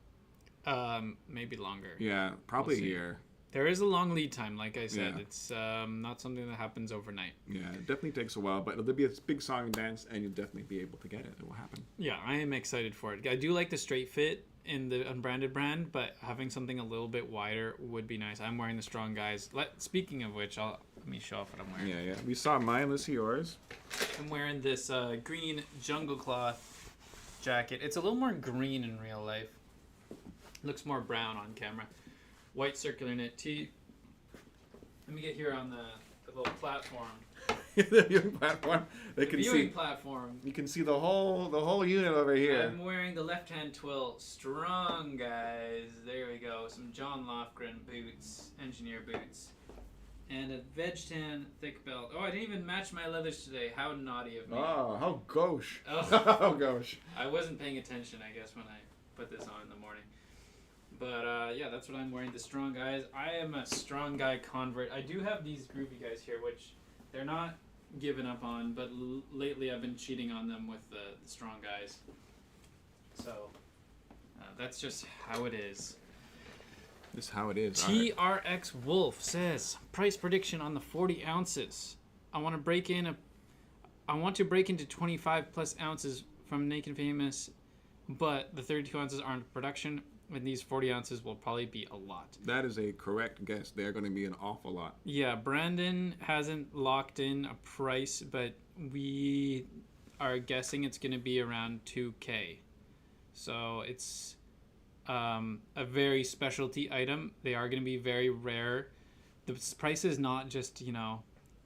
Maybe longer. Yeah, probably a year. There is a long lead time, like I said. Yeah. It's not something that happens overnight. Yeah, it definitely takes a while, but it'll be a big song and dance, and you'll definitely be able to get it. It will happen. Yeah, I am excited for it. I do like the straight fit in the unbranded brand, but having something a little bit wider would be nice. I'm wearing the Strong Guys. Speaking of which, let me show off what I'm wearing. Yeah. We saw mine. Let's see yours. I'm wearing this green jungle cloth jacket. It's a little more green in real life. Looks more brown on camera. White circular knit tee. Let me get here on the little platform. The viewing platform. They can Viewing see. platform. You can see the whole unit over here. I'm wearing the left-hand twill Strong Guys. There we go. Some John Lofgren boots, engineer boots, and a veg tan thick belt. Oh, I didn't even match my leathers today. How naughty of me. Oh, how gauche. Oh. How gauche. I wasn't paying attention, I guess, when I put this on in the morning. But yeah, that's what I'm wearing. The Strong Guys. I am a Strong Guy convert. I do have these groovy guys here, which they're not given up on, but lately I've been cheating on them with the Strong Guys. So that's just how it is. This is how it is. TRX Wolf says price prediction on the 40 ounces. I want to break into 25 plus ounces from Naked Famous, but the 32 ounces aren't in production. And these 40 ounces will probably be a lot. That is a correct guess. They're going to be an awful lot. Yeah, Brandon hasn't locked in a price, but we are guessing it's going to be around 2K. So it's a very specialty item. They are going to be very rare. The price is not just,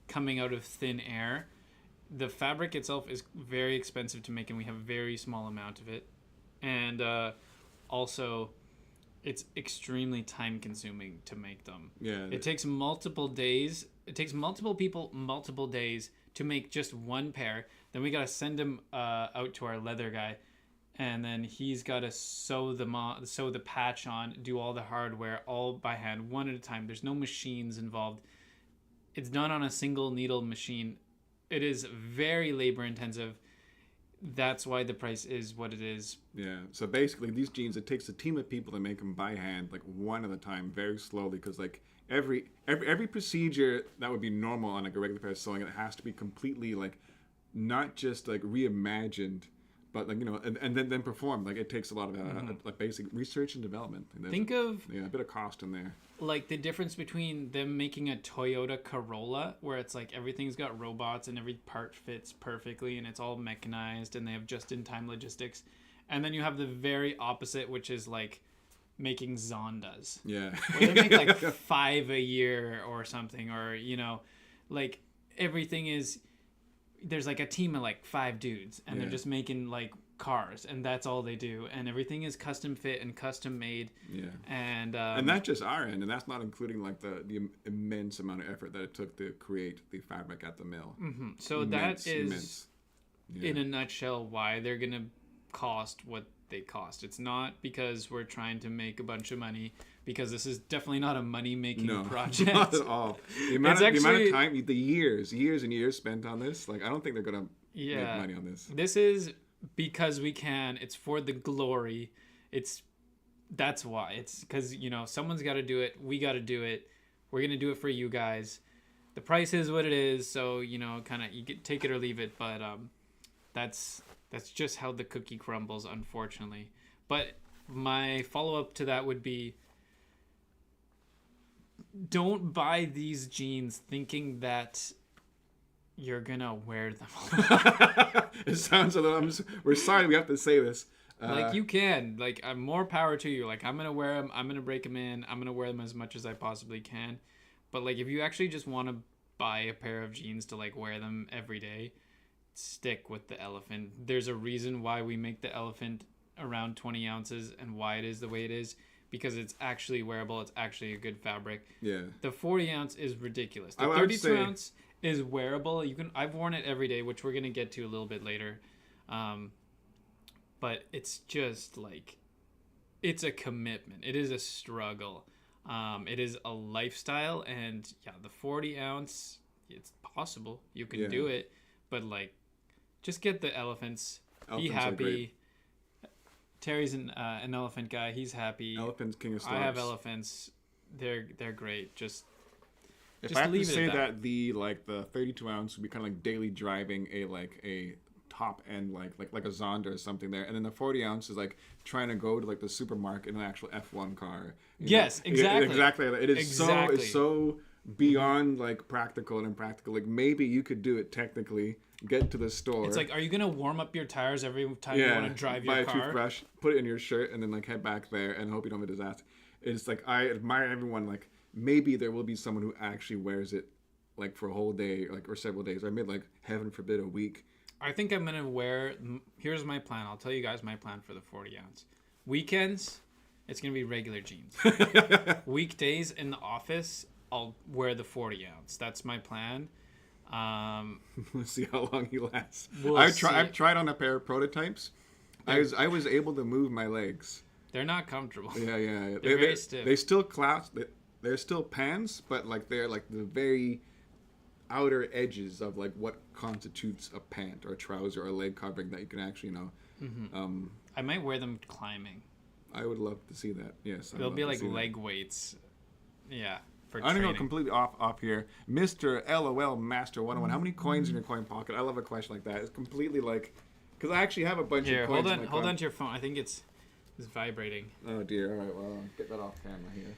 coming out of thin air. The fabric itself is very expensive to make, and we have a very small amount of it. And also, it's extremely time consuming to make them. Yeah. It takes multiple days. It takes multiple people multiple days to make just one pair. Then we got to send them out to our leather guy. And then he's got to sew the patch on, do all the hardware, all by hand, one at a time. There's no machines involved. It's done on a single needle machine. It is very labor intensive. That's why the price is what it is. Yeah. So basically, these jeans, it takes a team of people to make them by hand, like one at a time, very slowly, because like every procedure that would be normal on like a regular pair of sewing, it has to be completely like not just like reimagined, but like and then performed. Like it takes a lot of like basic research and development. And Think of a bit of cost in there. Like the difference between them making a Toyota Corolla, where it's like everything's got robots and every part fits perfectly and it's all mechanized and they have just-in-time logistics, and then you have the very opposite, which is like making Zondas. Yeah. Where they make like 5 a year or something, or like everything is. There's like a team of like 5 dudes, and they're just making like cars, and that's all they do, and everything is custom fit and custom made. Yeah. And that's just our end, and that's not including like the immense amount of effort that it took to create the fabric at the mill. Mm-hmm. So that is in a nutshell why they're gonna cost what they cost. It's not because we're trying to make a bunch of money, because this is definitely not a money-making project. Not at all. The amount of time, the years and years spent on this, like I don't think they're gonna make money on this. This is because we can. It's for the glory. That's why. It's because someone's got to do it. We got to do it. We're gonna do it for you guys. The price is what it is. So kind of you get take it or leave it. But that's just how the cookie crumbles, unfortunately. But my follow-up to that would be, don't buy these jeans thinking that you're gonna wear them. It sounds a little. We're sorry we have to say this. Like you can. Like more power to you. Like I'm gonna wear them. I'm gonna break them in. I'm gonna wear them as much as I possibly can. But like if you actually just want to buy a pair of jeans to like wear them every day, stick with the Elephant. There's a reason why we make the Elephant around 20 ounces and why it is the way it is. Because it's actually wearable. It's actually a good fabric. Yeah. The 40 ounce is ridiculous. The 32 ounce is wearable. I've worn it every day, which we're gonna get to a little bit later. But it's just like, it's a commitment. It is a struggle. It is a lifestyle, and the 40 ounce, it's possible you can do it, but like, just get the Elephants. Be happy. Terry's an elephant guy. He's happy. Elephants, king of stocks. I have Elephants. they're great. Just If I have to leave it say at that. that the 32 ounce would be kind of like daily driving a top end like a Zonda or something there, and then the 40 ounce is like trying to go to like the supermarket in an actual F1 car. Yes, exactly. Exactly. It is Exactly. it's so beyond like practical and impractical. Like maybe you could do it technically, get to the store. It's like, are you gonna warm up your tires every time you want to drive buy your a car? toothbrush, put it in your shirt, and then like head back there and hope you don't have a disaster. It's like I admire everyone. Like maybe there will be someone who actually wears it like for a whole day, like or several days, or maybe like heaven forbid a week. I think I'm gonna wear. Here's my plan. I'll tell you guys my plan for the 40 ounce. Weekends, it's gonna be regular jeans. Weekdays in the office, I'll wear the 40 ounce. That's my plan. Let's see how long he lasts. We'll see. I've tried on a pair of prototypes. I was able to move my legs. They're not comfortable. Yeah. They're very stiff. They still clasp. They're still pants, but like they're like the very outer edges of like what constitutes a pant or a trouser or a leg covering that you can actually I might wear them climbing. I would love to see that. Yes, They'll be like leg weights. Yeah. For I'm gonna training. go completely off here, Mr. LOL Master 101. How many coins in your coin pocket? I love a question like that. It's completely like, because I actually have a bunch Here, of coins. hold on to your phone. I think it's vibrating. Oh dear. All right, well, get that off camera here.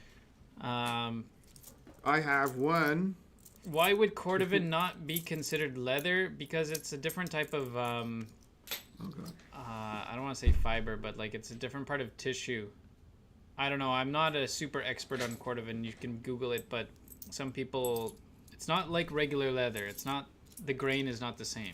Um, I have one. Why would cordovan not be considered leather? Because it's a different type of Oh god. I don't want to say fiber, but like it's a different part of tissue. I don't know. I'm not a super expert on cordovan. You can Google it, but some people, it's not like regular leather. It's not, the grain is not the same.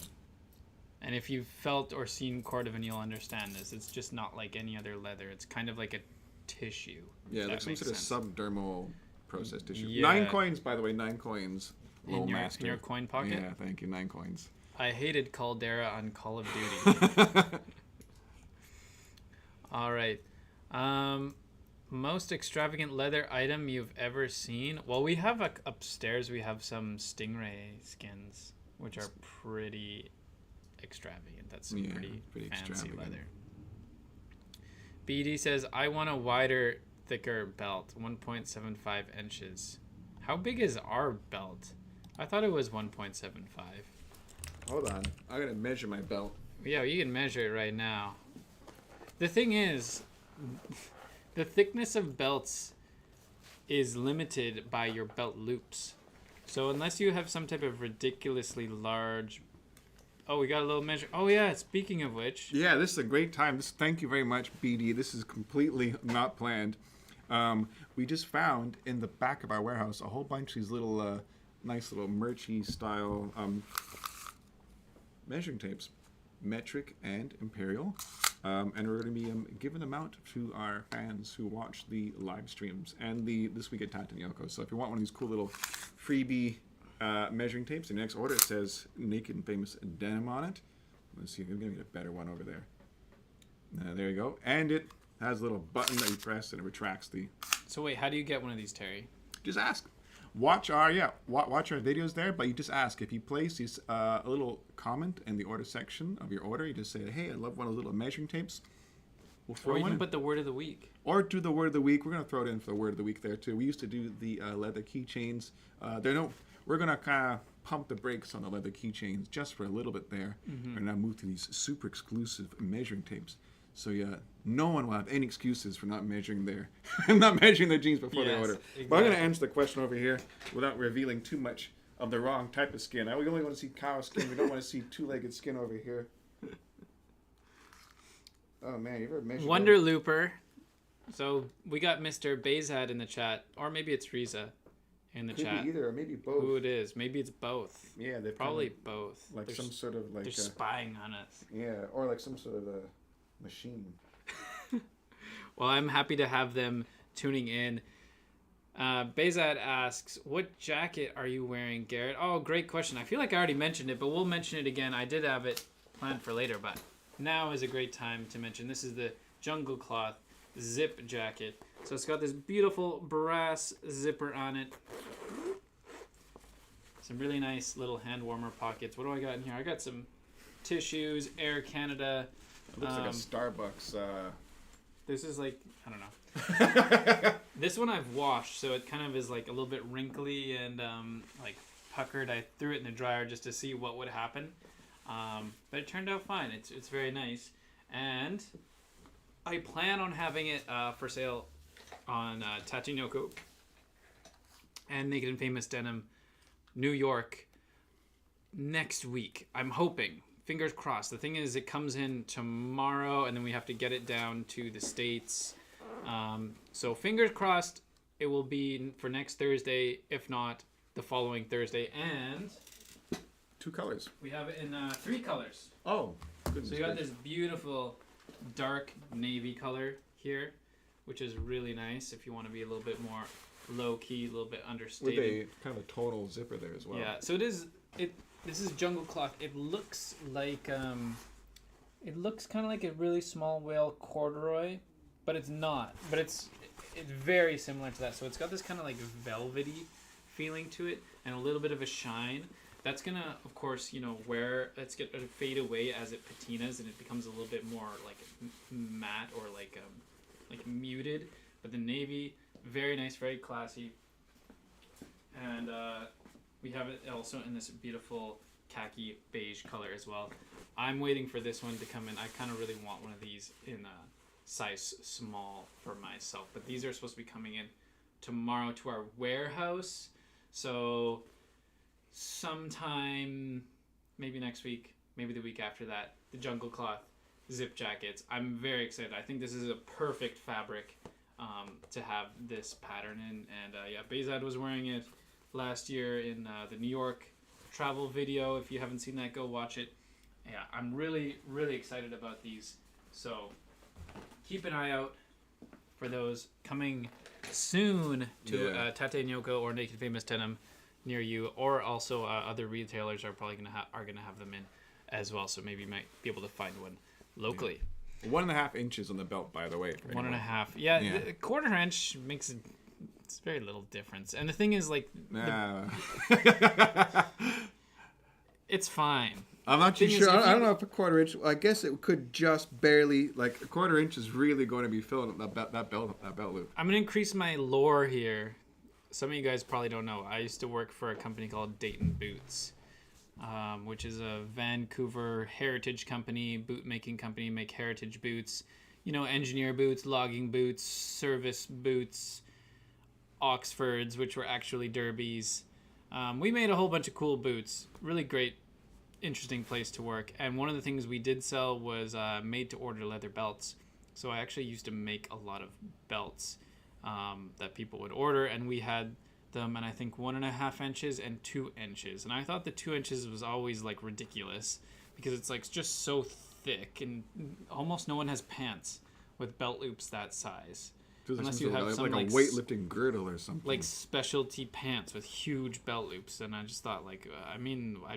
And if you've felt or seen cordovan, you'll understand this. It's just not like any other leather. It's kind of like a tissue. Yeah, like some sort of sense. subdermal process tissue. Yeah. 9 coins, by the way. 9 coins. In your, Master. in your coin pocket? Yeah, thank you. 9 coins. I hated Caldera on Call of Duty. All right. Most extravagant leather item you've ever seen? Well, we have upstairs. We have some stingray skins, which are pretty extravagant. That's some pretty fancy leather. BD says, I want a wider, thicker belt, 1.75 inches. How big is our belt? I thought it was 1.75. Hold on. I gotta measure my belt. Yeah, you can measure it right now. The thing is, the thickness of belts is limited by your belt loops. So unless you have some type of ridiculously large... Oh, we got a little measure. Oh yeah, speaking of which... Yeah, this is a great time. Thank you very much, BD. This is completely not planned. We just found in the back of our warehouse a whole bunch of these little, nice little merchy style measuring tapes, metric and imperial. And we're going to be giving them out to our fans who watch the live streams and the This Week at Tat and Yoko. So if you want one of these cool little freebie measuring tapes, in the next order it says Naked Famous Denim on it. Let's see, I'm going to get a better one over there. There you go. And it has a little button that you press and it retracts the... So wait, how do you get one of these, Terry? Just ask. Watch our videos there, but you just ask. If you place a little comment in the order section of your order, you just say, hey, I love one of those little measuring tapes. We'll throw Or you one can in. put the word of the week. Or do the word of the week. We're going to throw it in for the word of the week there, too. We used to do the leather keychains. We're going to kind of pump the brakes on the leather keychains just for a little bit there. Mm-hmm. And now move to these super exclusive measuring tapes. So yeah, no one will have any excuses for not measuring their jeans before they order. Exactly. But I'm going to answer the question over here without revealing too much of the wrong type of skin. We only want to see cow skin. We don't want to see two-legged skin over here. Oh man, you ever measured Wonder Looper. So we got Mr. Bezad in the chat, or maybe it's Riza in the Could chat. be either, or maybe both. Who it is? Maybe it's both. Yeah, they're Probably kind both. of like They're some sort of like they're spying on us. yeah, or like some sort of a machine. Well, I'm happy to have them tuning in. Bezad asks, what jacket are you wearing, Garrett? Oh, great question. I feel like I already mentioned it, but we'll mention it again. I did have it planned for later, but now is a great time to mention. This is the Jungle Cloth zip jacket. So it's got this beautiful brass zipper on it. Some really nice little hand warmer pockets. What do I got in here? I got some tissues, Air Canada. It looks like a Starbucks. This is like, I don't know. This one I've washed, so it kind of is like a little bit wrinkly and like puckered. I threw it in the dryer just to see what would happen. But it turned out fine. It's very nice. And I plan on having it for sale on Tatsunoko and Naked and Famous Denim New York next week. I'm hoping. Fingers crossed. The thing is, it comes in tomorrow, and then we have to get it down to the States. So fingers crossed, it will be for next Thursday, if not the following Thursday. And 2 colors. we have it in 3 colors. Oh, goodness. So you got this beautiful dark navy color here, which is really nice if you want to be a little bit more low-key, a little bit understated. With a kind of a tonal zipper there as well. Yeah, so this is jungle cloth. It looks like it looks kind of like a really small whale corduroy, but it's not. But it's very similar to that. So it's got this kind of like velvety feeling to it and a little bit of a shine. That's gonna, of course, it's gonna fade away as it patinas and it becomes a little bit more like matte or like muted. But the navy, very nice, very classy, and we have it also in this beautiful khaki beige color as well. I'm waiting for this one to come in. I kind of really want one of these in a size small for myself. But these are supposed to be coming in tomorrow to our warehouse. So sometime, maybe next week, maybe the week after that, the jungle cloth zip jackets. I'm very excited. I think this is a perfect fabric to have this pattern in. And yeah, Bezad was wearing it last year in the New York travel video. If you haven't seen that, go watch it. Yeah, I'm really, really excited about these. So keep an eye out for those coming soon to Tate Nyoko or Naked Famous Denim near you, or also other retailers are probably gonna have them in as well. So maybe you might be able to find one locally. 1.5 inches on the belt, by the way. 1.5. Yeah, the 1/4 inch makes it's very little difference. And the thing is, like, it's fine. I'm not too sure. I don't know if a 1/4 inch. I guess it could just barely, like, a 1/4 inch is really going to be filled that belt loop. I'm gonna increase my lore here. Some of you guys probably don't know. I used to work for a company called Dayton Boots, which is a Vancouver heritage company, boot making company, make heritage boots. Engineer boots, logging boots, service boots, Oxfords, which were actually derbies. We made a whole bunch of cool boots. Really great, interesting place to work. And one of the things we did sell was made-to-order leather belts. So I actually used to make a lot of belts that people would order, and we had them in, I think, 1.5 inches and 2 inches. And I thought the 2 inches was always like ridiculous because it's like just so thick, and almost no one has pants with belt loops that size. Unless you have some like a weightlifting girdle or something. Like specialty pants with huge belt loops. And I just thought, like, I'd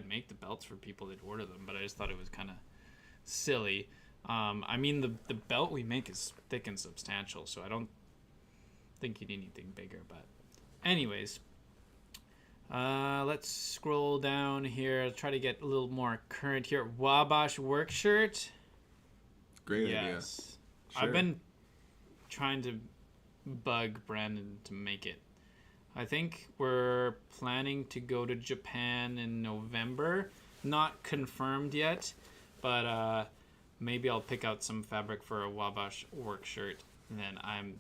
make the belts for people that order them, but I just thought it was kind of silly. The belt we make is thick and substantial, so I don't think you need anything bigger. But anyways, let's scroll down here. Try to get a little more current here. Wabash work shirt. Great idea. Sure. I've been trying to bug Brandon to make it. I think we're planning to go to Japan in November. Not confirmed yet, but maybe I'll pick out some fabric for a Wabash work shirt. And then I'm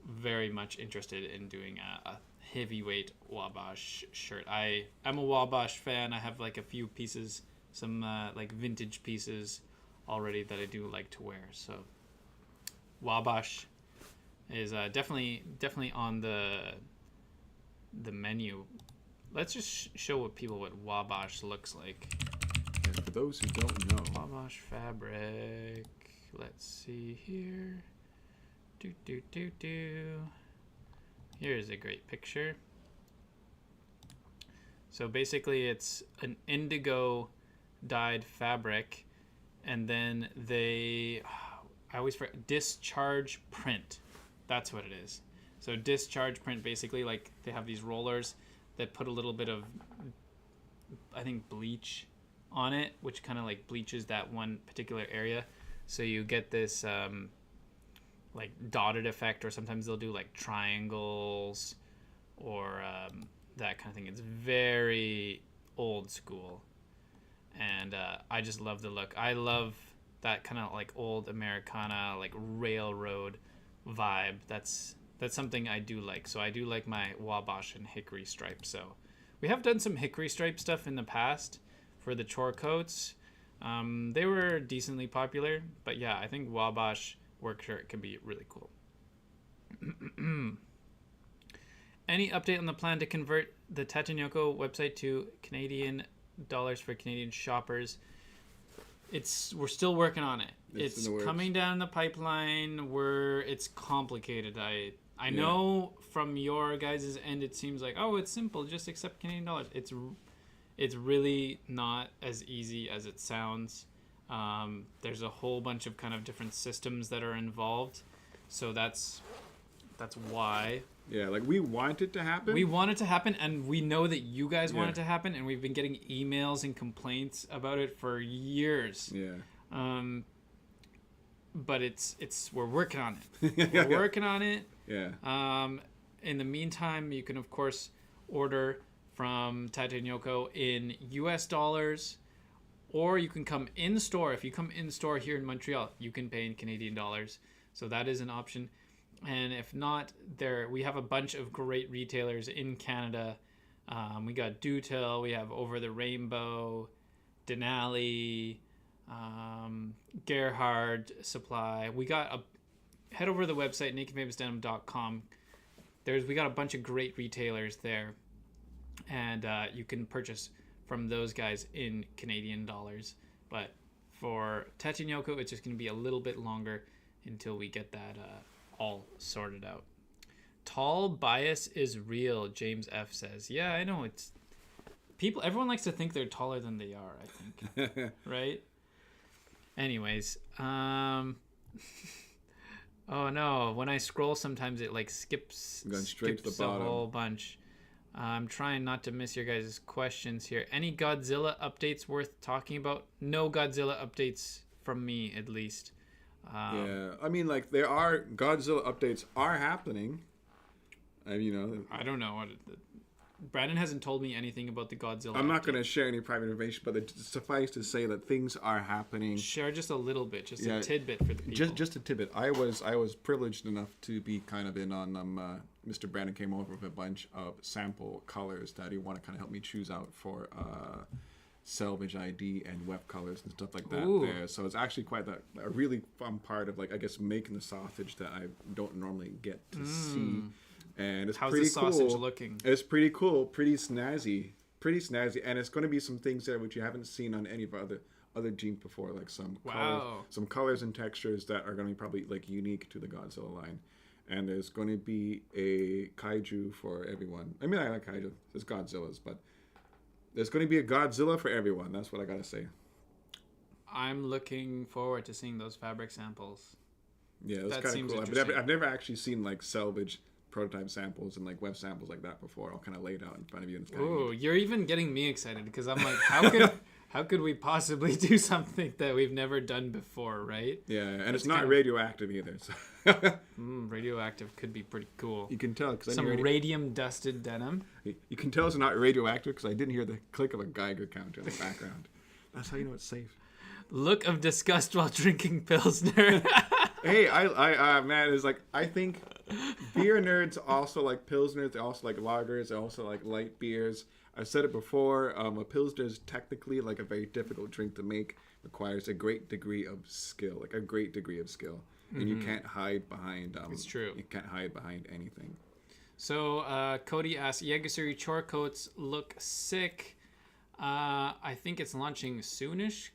very much interested in doing a heavyweight Wabash shirt. I'm a Wabash fan. I have like a few pieces, some like vintage pieces already that I do like to wear. So Wabash is definitely on the menu. Let's just show what Wabash looks like. And for those who don't know, Wabash fabric. Let's see here. Here's a great picture. So basically, it's an indigo dyed fabric, and then I always forget, discharge print. That's what it is. So discharge print, basically, like, they have these rollers that put a little bit of, I think, bleach on it, which kind of like bleaches that one particular area. So you get this like dotted effect, or sometimes they'll do like triangles or that kind of thing. It's very old school, and I just love the look. I love that kind of like old Americana, like railroad vibe. That's something I do like. So I do like my Wabash and hickory stripe. So we have done some hickory stripe stuff in the past for the chore coats. They were decently popular, but yeah, I think Wabash work shirt can be really cool. Any update on the plan to convert the Tatanyoko website to Canadian dollars for Canadian shoppers? We're still working on it. It's coming down the pipeline. It's complicated. I know from your guys' end it seems like, oh, it's simple, just accept Canadian dollars. It's really not as easy as it sounds. There's a whole bunch of kind of different systems that are involved. So that's why. Yeah, like we want it to happen. We want it to happen, and we know that you guys want it to happen, and we've been getting emails and complaints about it for years. Yeah. But we're working on it. We're working on it. Yeah. In the meantime, you can of course order from Tatanyoko in US dollars, or you can come in store. If you come in store here in Montreal, you can pay in Canadian dollars. So that is an option. And if not, we have a bunch of great retailers in Canada. We got Dutil, we have Over the Rainbow, Denali, Gerhard Supply. Head over to the website, nakedfamousdenim.com. We got a bunch of great retailers there, and you can purchase from those guys in Canadian dollars. But for Tatanyoko, it's just going to be a little bit longer until we get that all sorted out. Tall bias is real, James F says. Yeah, I know. Everyone likes to think they're taller than they are, I think. Right? Anyways, oh no, when I scroll sometimes it like skips to the bottom. A whole bunch. I'm trying not to miss your guys' questions here. Any Godzilla updates worth talking about? No Godzilla updates from me, at least. Yeah, I mean, like, there are Godzilla updates are happening. I don't know. Brandon hasn't told me anything about the Godzilla. I'm not going to share any private information, but it suffice to say that things are happening. Share just a little bit, a tidbit for the people. Just a tidbit. I was privileged enough to be kind of in on. Mr. Brandon came over with a bunch of sample colors that he wanted to kind of help me choose out for Selvage ID and web colors and stuff like that. Ooh. There. So it's actually quite a really fun part of, like, I guess, making the sausage that I don't normally get to see. And it's How's pretty the sausage cool. looking? It's pretty cool, pretty snazzy, and it's going to be some things there which you haven't seen on any of our other jeans before, like some colors and textures that are going to be probably like unique to the Godzilla line. And there's going to be a kaiju for everyone. I mean, I like kaiju. There's Godzillas, but there's going to be a Godzilla for everyone. That's what I got to say. I'm looking forward to seeing those fabric samples. Yeah, that's kind of cool. I've never actually seen like selvage prototype samples and like web samples like that before, all kind of laid out in front of you. Ooh, you're even getting me excited because I'm like, how could we possibly do something that we've never done before, right? Yeah, and it's not radioactive either. So. Radioactive could be pretty cool. You can tell because some radium dusted denim. You can tell it's not radioactive because I didn't hear the click of a Geiger counter in the background. That's how you know it's safe. Look of disgust while drinking Pilsner. Hey, I man, it's like, I think beer nerds also like Pilsners. They also like lagers. They also like light beers. I've said it before. A Pilsner is technically like a very difficult drink to make. Requires a great degree of skill, and you can't hide behind. It's true. You can't hide behind anything. So Cody asks, Yagasuri chore coats look sick. I think it's launching soonish? ?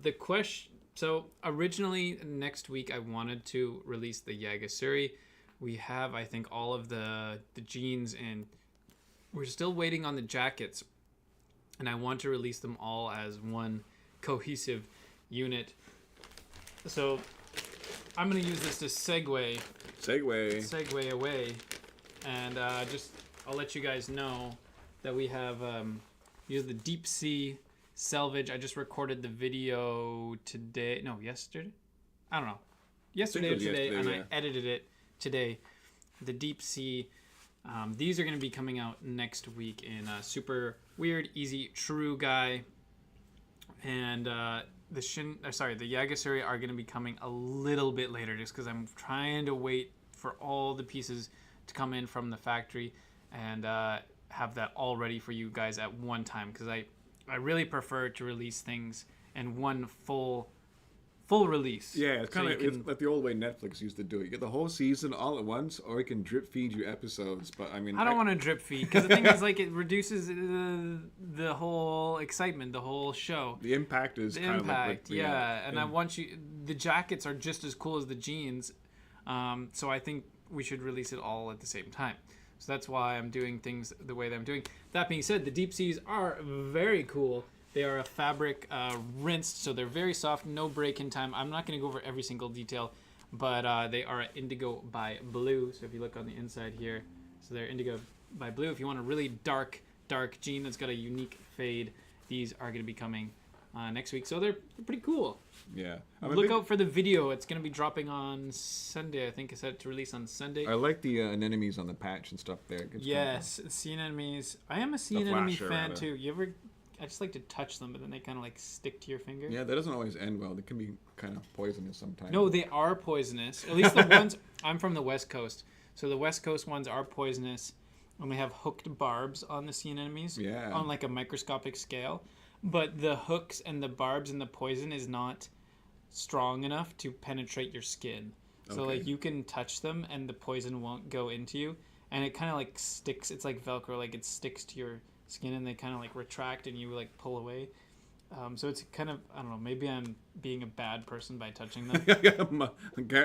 The question. So originally next week I wanted to release the Yagasuri. We have, I think, all of the jeans, and we're still waiting on the jackets. And I want to release them all as one cohesive unit. So I'm going to use this to segue away. And I'll let you guys know that we have used the deep sea selvage. I just recorded the video yesterday. I don't know, yesterday or today, yesterday, and yeah. I edited it today. The Deep Sea. These are going to be coming out next week in Super Weird, Easy, True Guy. And the Yagasuri are going to be coming a little bit later just because I'm trying to wait for all the pieces to come in from the factory and have that all ready for you guys at one time, because I really prefer to release things in one full release. Yeah, it's kind of like the old way Netflix used to do it. You get the whole season all at once, or you can drip feed you episodes. But I mean, I don't want to drip feed, because the thing is, like, it reduces the whole excitement, the whole show. The impact is kind of like and I want you. The jackets are just as cool as the jeans, so I think we should release it all at the same time. So that's why I'm doing things the way that I'm doing. That being said, the Deep Seas are very cool. They are a fabric rinsed, so they're very soft, no break-in time. I'm not going to go over every single detail, but they are Indigo by Blue. So if you look on the inside here, so they're Indigo by Blue. If you want a really dark jean that's got a unique fade, these are going to be coming next week. So they're pretty cool. Yeah. Look out for the video. It's going to be dropping on Sunday. I think it's set to release on Sunday. I like the anemones on the patch and stuff there. Yes, sea anemones. I am a sea anemone fan too. I just like to touch them, but then they kind of like stick to your finger. Yeah, that doesn't always end well. They can be kind of poisonous sometimes. No, they are poisonous. At least the ones... I'm from the West Coast. So the West Coast ones are poisonous. And they have hooked barbs on the sea anemones. Yeah. On like a microscopic scale. But the hooks and the barbs and the poison is not strong enough to penetrate your skin. So like you can touch them and the poison won't go into you. And it kind of like sticks. It's like Velcro. Like it sticks to your skin and they kind of like retract and you like pull away. So it's kind of, I don't know, maybe I'm being a bad person by touching them.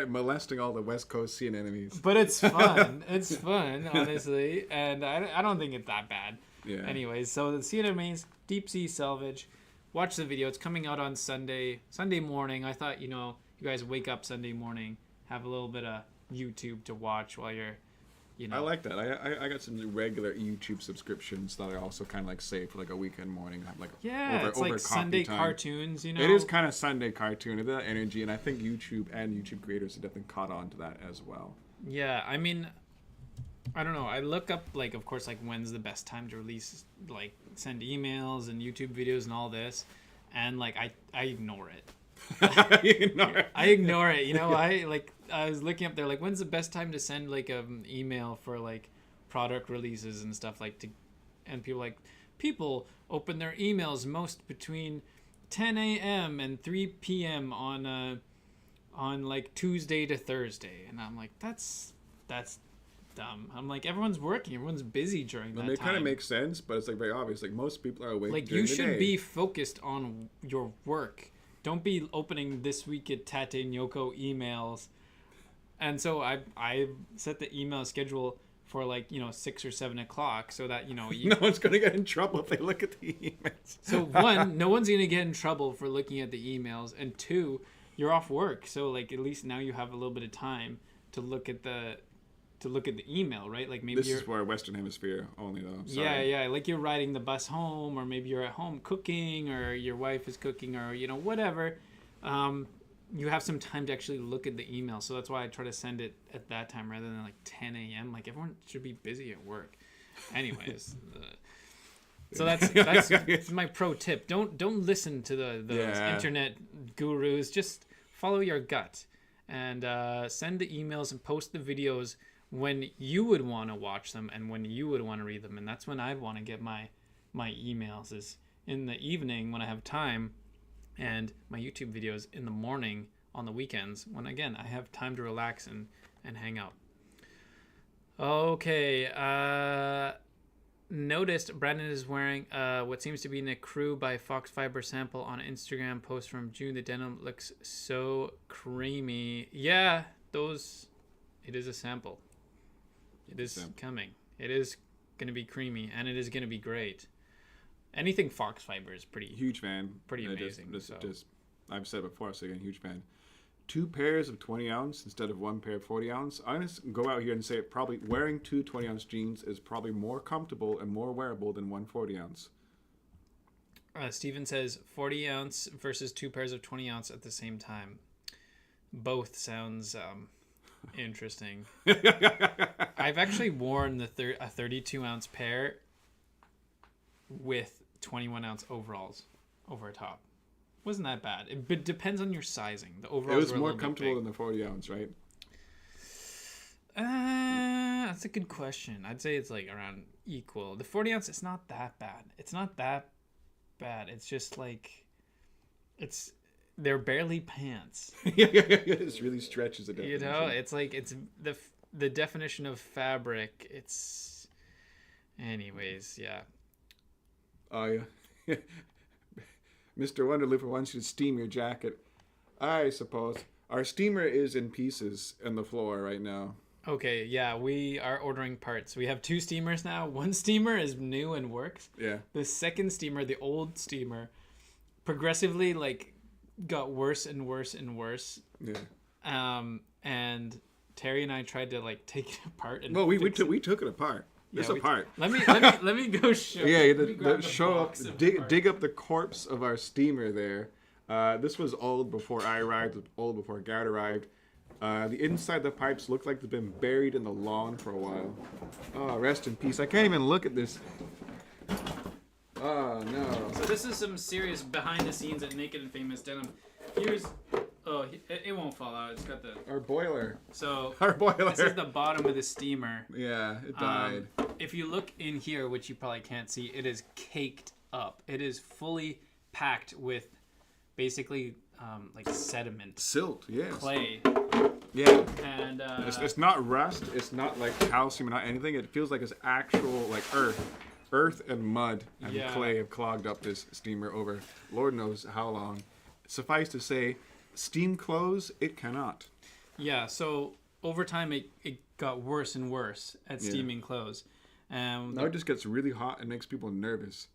Molesting all the West Coast sea anemones. But it's fun. It's fun, honestly. And I don't think it's that bad. Yeah. Anyways, so the sea anemones, Deep Sea Selvage. Watch the video. It's coming out on Sunday morning. I thought, you guys wake up Sunday morning, have a little bit of YouTube to watch while you're, I like that. I got some regular YouTube subscriptions that I also kind of like save for like a weekend morning. Like it's like Sunday time. Cartoons, It is kind of Sunday cartoon. It's that energy, and I think YouTube and YouTube creators have definitely caught on to that as well. Yeah, I mean, I don't know. I look up like, of course, like when's the best time to release, like send emails and YouTube videos and all this, and like I ignore it. I ignore it. I was looking up there, like, when's the best time to send like an email for like product releases and stuff, and people open their emails most between 10 a.m. and 3 p.m. on like Tuesday to Thursday, and I'm like, that's dumb. I'm like, everyone's working, everyone's busy during that time. It kind of makes sense, but it's like very obvious. Like most people are awake. Like you should be focused on your work. Don't be opening this week at Tate and Yoko emails. And so I set the email schedule for 6 or 7 o'clock so that no one's gonna get in trouble if they look at the emails. So one, no one's gonna get in trouble for looking at the emails, and two, you're off work, so like at least now you have a little bit of time to look at the email, right? Like maybe this is for Western Hemisphere only, though. Sorry. Yeah. Like you're riding the bus home, or maybe you're at home cooking, or your wife is cooking, or whatever. You have some time to actually look at the email, so that's why I try to send it at that time rather than like 10 a.m. Like everyone should be busy at work. Anyways, so that's my pro tip. Don't listen to those internet gurus. Just follow your gut and send the emails and post the videos when you would want to watch them and when you would want to read them. And that's when I want to get my emails, is in the evening when I have time, and my YouTube videos in the morning on the weekends when, again, I have time to relax and hang out. Okay. Noticed Brandon is wearing what seems to be a Crew by Fox Fiber sample on an Instagram post from June. The denim looks so creamy. Yeah, it is a sample. It is coming. It is going to be creamy, and it is going to be great. Anything Fox Fiber is pretty huge fan. Pretty amazing. I've said before, so again, huge fan. 2 pairs of 20 ounce instead of 1 pair of 40 ounce. I'm going to go out here and say probably wearing 2 20 ounce jeans is probably more comfortable and more wearable than 1 40 ounce. Steven says 40 ounce versus 2 pairs of 20 ounce at the same time. Both sounds interesting. I've actually worn a 32-ounce pair with 21-ounce overalls over top. Wasn't that bad. It depends on your sizing. The overalls It was more comfortable than the 40-ounce, right? That's a good question. I'd say it's like around equal. The 40-ounce, it's not that bad. It's not that bad. It's just like, they're barely pants. It really stretches the definition. You know, it's like, it's the definition of fabric. It's, anyways, yeah. Oh, yeah. Mr. Wonderlooper wants you to steam your jacket. I suppose. Our steamer is in pieces on the floor right now. Okay, yeah, we are ordering parts. We have 2 steamers now. One steamer is new and works. Yeah. The second steamer, the old steamer, progressively like got worse and worse and worse. Yeah. And Terry and I tried to like take it apart and we took it apart. It's apart. Let me go show. Yeah, show up. Dig up the corpse of our steamer there. This was old before I arrived. Old before Garrett arrived. The inside of the pipes look like they've been buried in the lawn for a while. Oh, rest in peace. I can't even look at this. Oh, no. So this is some serious behind the scenes at Naked and Famous Denim. Here's... Oh, it won't fall out. It's got the... Our boiler. So... Our boiler. This is the bottom of the steamer. Yeah, it died. If you look in here, which you probably can't see, it is caked up. It is fully packed with basically like sediment. Silt, yes. Clay. Yeah. And it's not rust. It's not like calcium, not anything. It feels like it's actual like earth and mud and clay have clogged up this steamer over Lord knows how long. Suffice to say, steam clothes it cannot. Yeah. So over time, it got worse and worse at steaming clothes. Now it just gets really hot and makes people nervous.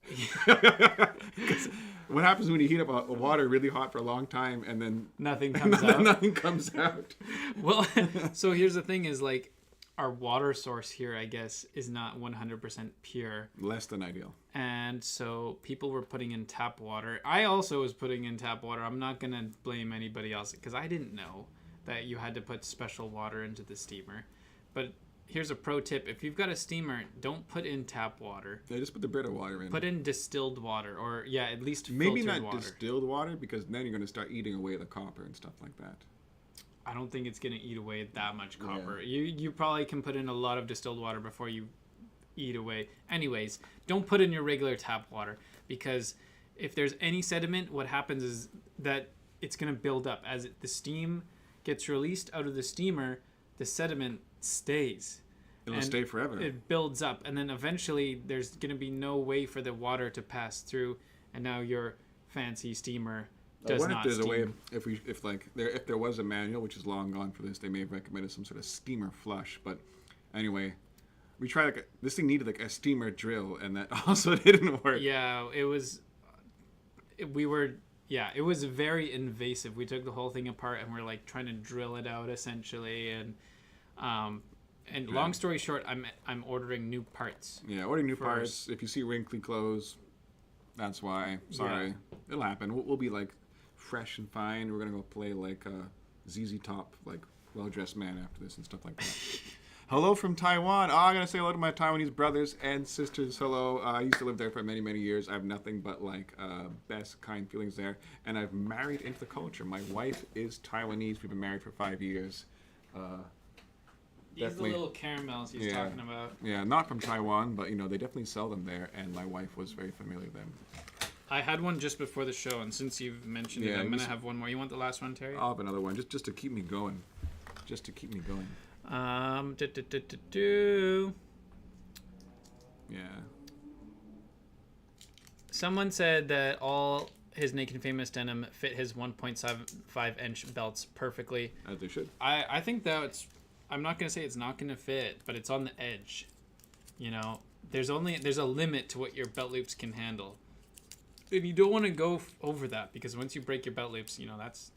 What happens when you heat up water really hot for a long time and then nothing comes out? Nothing comes out. Well, so here's the thing: is like our water source here, I guess, is not 100% pure. Less than ideal. And so people were putting in tap water. I also was putting in tap water. I'm not gonna blame anybody else because I didn't know that you had to put special water into the steamer, but. Here's a pro tip. If you've got a steamer, don't put in tap water. Yeah, just put the Brita water in. Put in distilled water or, at least filtered maybe not water. Distilled water because then you're going to start eating away the copper and stuff like that. I don't think it's going to eat away that much copper. Yeah. You probably can put in a lot of distilled water before you eat away. Anyways, don't put in your regular tap water because if there's any sediment, what happens is that it's going to build up. As the steam gets released out of the steamer, the sediment stays. It'll stay forever. It builds up, and then eventually there's going to be no way for the water to pass through, and now your fancy steamer does not steam. I wonder if there's a way, if there was a manual, which is long gone for this, they may have recommended some sort of steamer flush. But anyway, we tried this thing needed a steamer drill, and that also didn't work. Yeah, it was. It was very invasive. We took the whole thing apart, and we're like trying to drill it out essentially, and. Long story short, I'm ordering new parts. Yeah, ordering new parts. If you see wrinkly clothes, that's why. Sorry, it'll happen. We'll be like fresh and fine. We're gonna go play like a ZZ Top, like well-dressed man after this and stuff like that. Hello from Taiwan. Oh, I'm gonna say hello to my Taiwanese brothers and sisters. Hello. I used to live there for many, many years. I have nothing but like best kind feelings there, and I've married into the culture. My wife is Taiwanese. We've been married for 5 years. These are the little caramels he's talking about. Yeah, not from Taiwan, but they definitely sell them there, and my wife was very familiar with them. I had one just before the show, and since you've mentioned it, I'm gonna have one more. You want the last one, Terry? I'll have another one, just to keep me going. Just to keep me going. Yeah. Someone said that all his Naked Famous denim fit his 1.75-inch belts perfectly. As they should. I think that's. I'm not gonna say it's not gonna fit, but it's on the edge. There's a limit to what your belt loops can handle, and you don't want to go over that because once you break your belt loops,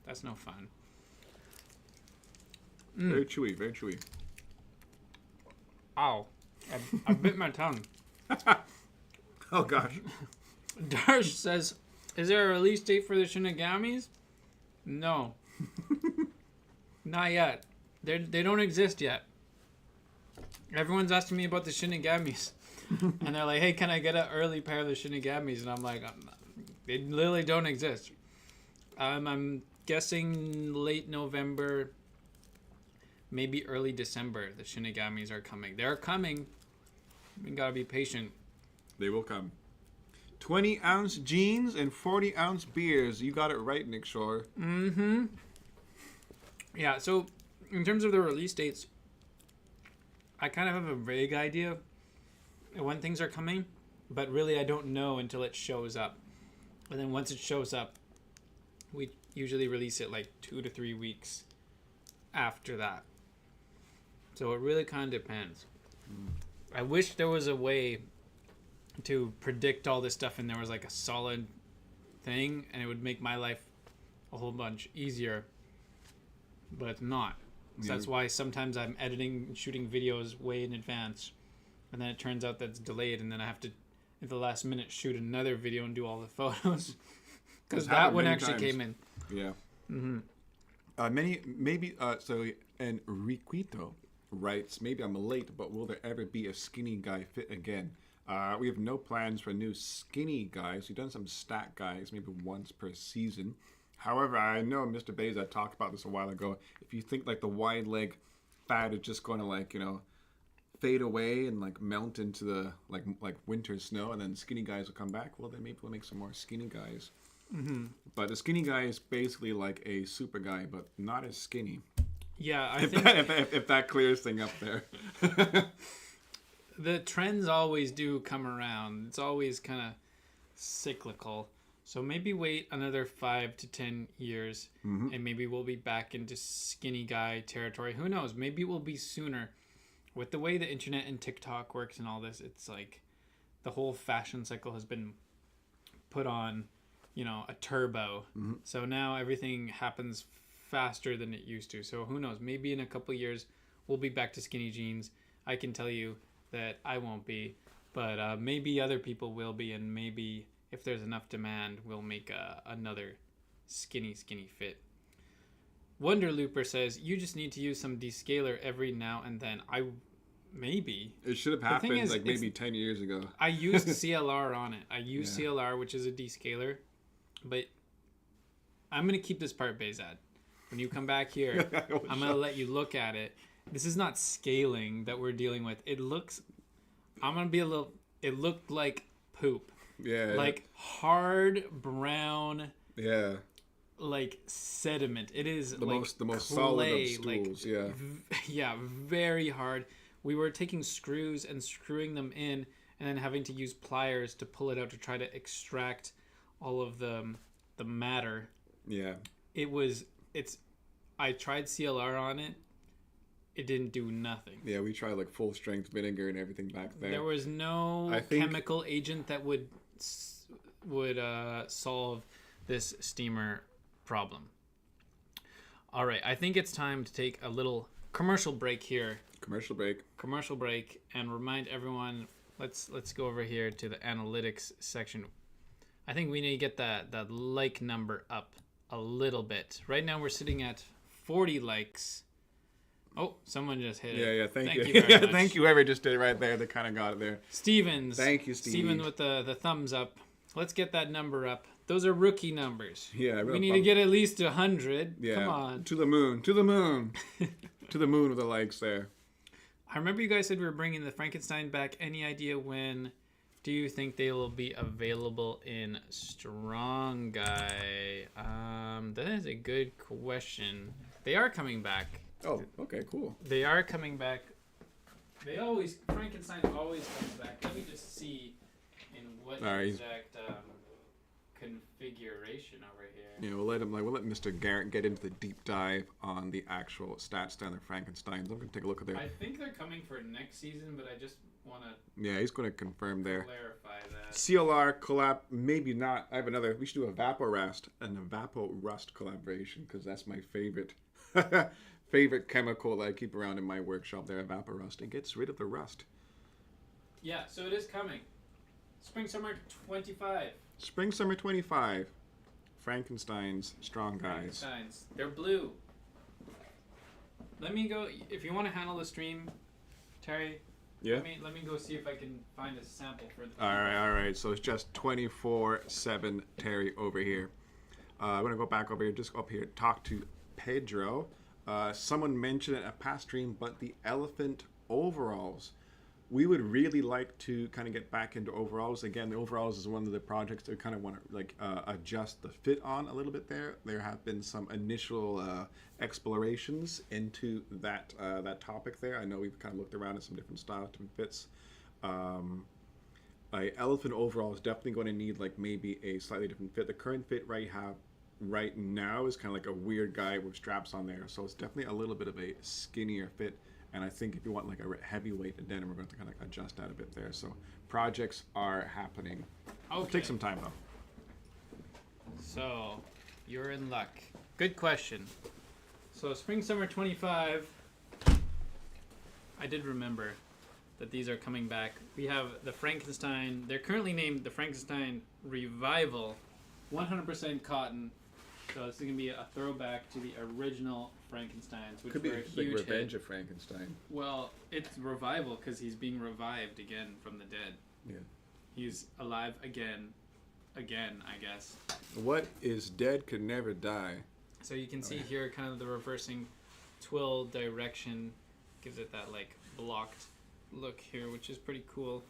that's no fun. Very chewy, very chewy. Ow! I bit my tongue. Oh gosh. Darsh says, "Is there a release date for the Shinigamis?" No. Not yet. They don't exist yet. Everyone's asking me about the Shinigamis. And they're like, hey, can I get an early pair of the Shinigamis? And I'm like, they literally don't exist. I'm guessing late November, maybe early December, the Shinigamis are coming. They're coming. We gotta be patient. They will come. 20-ounce jeans and 40-ounce beers. You got it right, Nick Shore. Mm-hmm. Yeah, so in terms of the release dates, I kind of have a vague idea when things are coming, but really I don't know until it shows up. And then once it shows up, we usually release it like 2 to 3 weeks after that. So it really kind of depends. I wish there was a way to predict all this stuff and there was like a solid thing and it would make my life a whole bunch easier, but it's not. So that's why sometimes I'm editing and shooting videos way in advance, and then it turns out that's delayed, and then I have to, at the last minute, shoot another video and do all the photos. Because that one actually came in. Yeah. Mm-hmm. So Enriquito writes, maybe I'm late, but will there ever be a skinny guy fit again? We have no plans for new skinny guys. We've done some stat guys maybe once per season. However, I know Mr. Beza talked about this a while ago. If you think like the wide leg fad is just going to like, you know, fade away and like melt into the like winter snow, and then skinny guys will come back, well then maybe we'll make some more skinny guys. Mm-hmm. But the skinny guy is basically like a super guy, but not as skinny. Yeah, I if think if that clears thing up there. the trends always do come around. It's always kind of cyclical. So maybe wait another 5 to 10 years, and maybe we'll be back into skinny guy territory. Who knows? Maybe it will be sooner. With the way the internet and TikTok works and all this, it's like the whole fashion cycle has been put on, you know, a turbo. So now everything happens faster than it used to. So who knows? Maybe in a couple of years, we'll be back to skinny jeans. I can tell you that I won't be, but maybe other people will be, and maybe if there's enough demand, we'll make another skinny fit. Wonder Looper says, you just need to use some descaler every now and then. Maybe. It should have happened like maybe 10 years ago. I used CLR on it. I use CLR, which is a descaler. But I'm going to keep this part, Bezad. When you come back here, I'm going to let you look at it. This is not scaling that we're dealing with. It looks... I'm going to be a little... It looked like poop. Yeah. Like hard brown. Yeah. Like sediment. It is the like most clay, solid of stools. Like, yeah, very hard. We were taking screws and screwing them in, and then having to use pliers to pull it out to try to extract all of the matter. Yeah. I tried CLR on it. It didn't do nothing. Yeah, we tried like full strength vinegar and everything back there. There was no chemical agent that would solve this steamer problem. All right, I think it's time to take a little commercial break here. Commercial break, and remind everyone. Let's go over here to the analytics section. I think we need to get that like number up a little bit. Right now we're sitting at 40 likes. Oh, someone just hit it. Yeah, thank you. Very much. Thank you, whoever just did it right there. They kind of got it there. Stevens. Thank you, Steve. Steven with the thumbs up. Let's get that number up. Those are rookie numbers. Yeah. We need to get at least 100. Yeah. Come on. To the moon. To the moon with the likes there. I remember you guys said we were bringing the Frankenstein back. Any idea when do you think they will be available in Strong Guy? That is a good question. They are coming back. Oh, okay, cool. They are coming back. Frankenstein always comes back. Let me just see in what exact configuration over here. Yeah, we'll let Mr. Garrett get into the deep dive on the actual stats down of Frankenstein's. I'm gonna take a look at there. I think they're coming for next season, but I just want to. Yeah, he's gonna confirm there. Clarify that. CLR collab, maybe not. I have another. We should do a Vaporust collaboration because that's my favorite. Favorite chemical that I keep around in my workshop there, Vaporust. It gets rid of the rust. Yeah, so it is coming. Spring Summer 25. Spring Summer 25. Frankenstein's Strong Guys. They're blue. let me go. If you want to handle the stream, Terry. Yeah. Let me go see if I can find a sample for the. All right. So it's just 24/7 Terry over here. I'm gonna go back over here, just up here, talk to Pedro. Someone mentioned it at a past stream, but the elephant overalls. We would really like to kind of get back into overalls. Again, the overalls is one of the projects that we kind of want to like adjust the fit on a little bit there. There have been some initial explorations into that topic there. I know we've kind of looked around at some different styles, different fits. A elephant overall is definitely going to need like maybe a slightly different fit. The current fit right now is kind of like a weird guy with straps on there. So it's definitely a little bit of a skinnier fit. And I think if you want like a heavyweight denim, we're going to kind of adjust that a bit there. So projects are happening. Okay. It'll take some time though. So, you're in luck. Good question. So, Spring Summer 25. I did remember that these are coming back. We have the Frankenstein. They're currently named the Frankenstein Revival. 100% cotton. So this is going to be a throwback to the original Frankensteins, which Could be were a like huge Revenge hit. of Frankenstein. Well, it's revival because he's being revived again from the dead. Yeah. He's alive again, I guess. What is dead could never die. So you can see here kind of the reversing twill direction gives it that like blocked look here, which is pretty cool.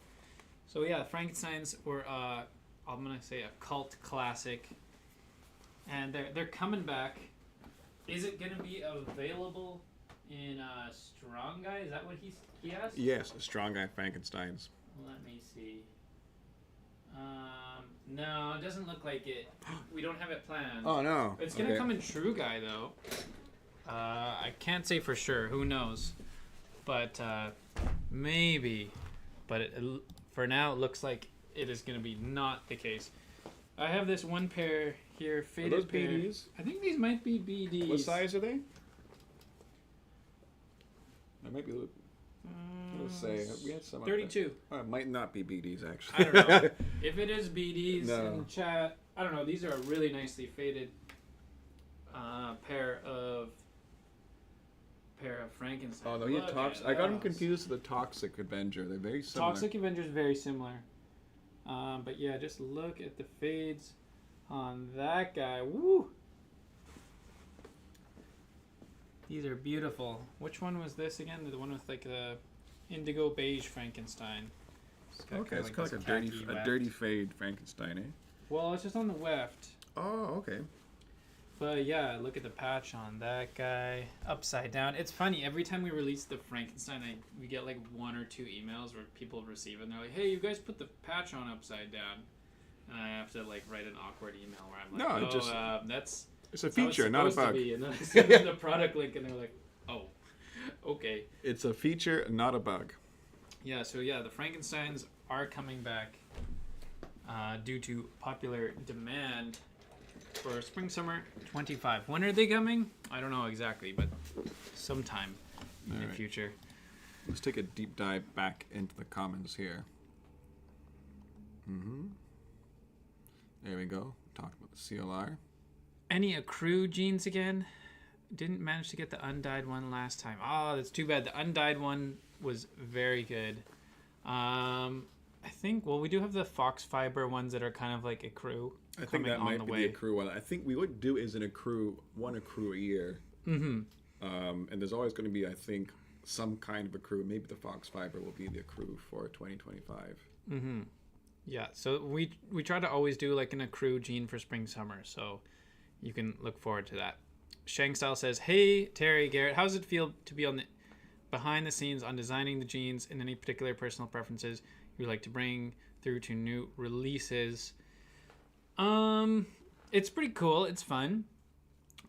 So yeah, Frankensteins were I'm gonna say a cult classic, and they're coming back. Is it gonna be available in Strong Guy? Is that what he asked? Yes, Strong Guy Frankensteins. Let me see. No, it doesn't look like it. We don't have it planned. Oh no. It's gonna come in True Guy though. I can't say for sure. Who knows? But maybe. But for now, it looks like it is gonna be not the case. I have this one pair here, faded Are those pair. BDs? I think these might be BDs. What size are they? I might be. Let's say we had some. 32. Oh, it might not be BDs actually. I don't know. If it is BDs No. in chat, I don't know. These are a really nicely faded pair of Frankenstein. Oh no, yeah, Look Toxic. at I got them those. confused with the Toxic Avenger. They're very similar. Toxic Avenger is very similar. But yeah, just look at the fades on that guy. Woo! These are beautiful. Which one was this again? The one with like the indigo beige Frankenstein. Okay, it's kind of this like a khaki weft. dirty fade Frankenstein, eh? Well, it's just on the weft. Oh, okay. But yeah, look at the patch on that guy. Upside down. It's funny, every time we release the Frankenstein, we get like 1 or 2 emails where people receive it and they're like, hey, you guys put the patch on upside down. And I have to like write an awkward email where I'm like, No, it just- that's It's a how it's feature, not a supposed to bug. be. And then I send them the product link and they're like, oh, okay. It's a feature, not a bug. Yeah, so yeah, the Frankensteins are coming back due to popular demand for Spring Summer 25. When are they coming? I don't know exactly, but sometime in the right. future. Let's take a deep dive back into the comments here. There we go. Talked about the CLR. Any accrue jeans again? Didn't manage to get the undyed one last time. Oh, that's too bad. The undyed one was very good. I think, well, we do have the fox fiber ones that are kind of like accrue. I think that might be way. the accrue one. I think we would do is one accrue a year. Mm-hmm. And there's always going to be, I think, some kind of accrue. Maybe the fox fiber will be the accrue for 2025. Mm-hmm. Yeah, so we try to always do like an accrue jean for spring summer, so you can look forward to that. Shang Style says, "Hey Terry, Garrett, how does it feel to be on the behind the scenes on designing the jeans and any particular personal preferences you would like to bring through to new releases?" It's pretty cool. It's fun.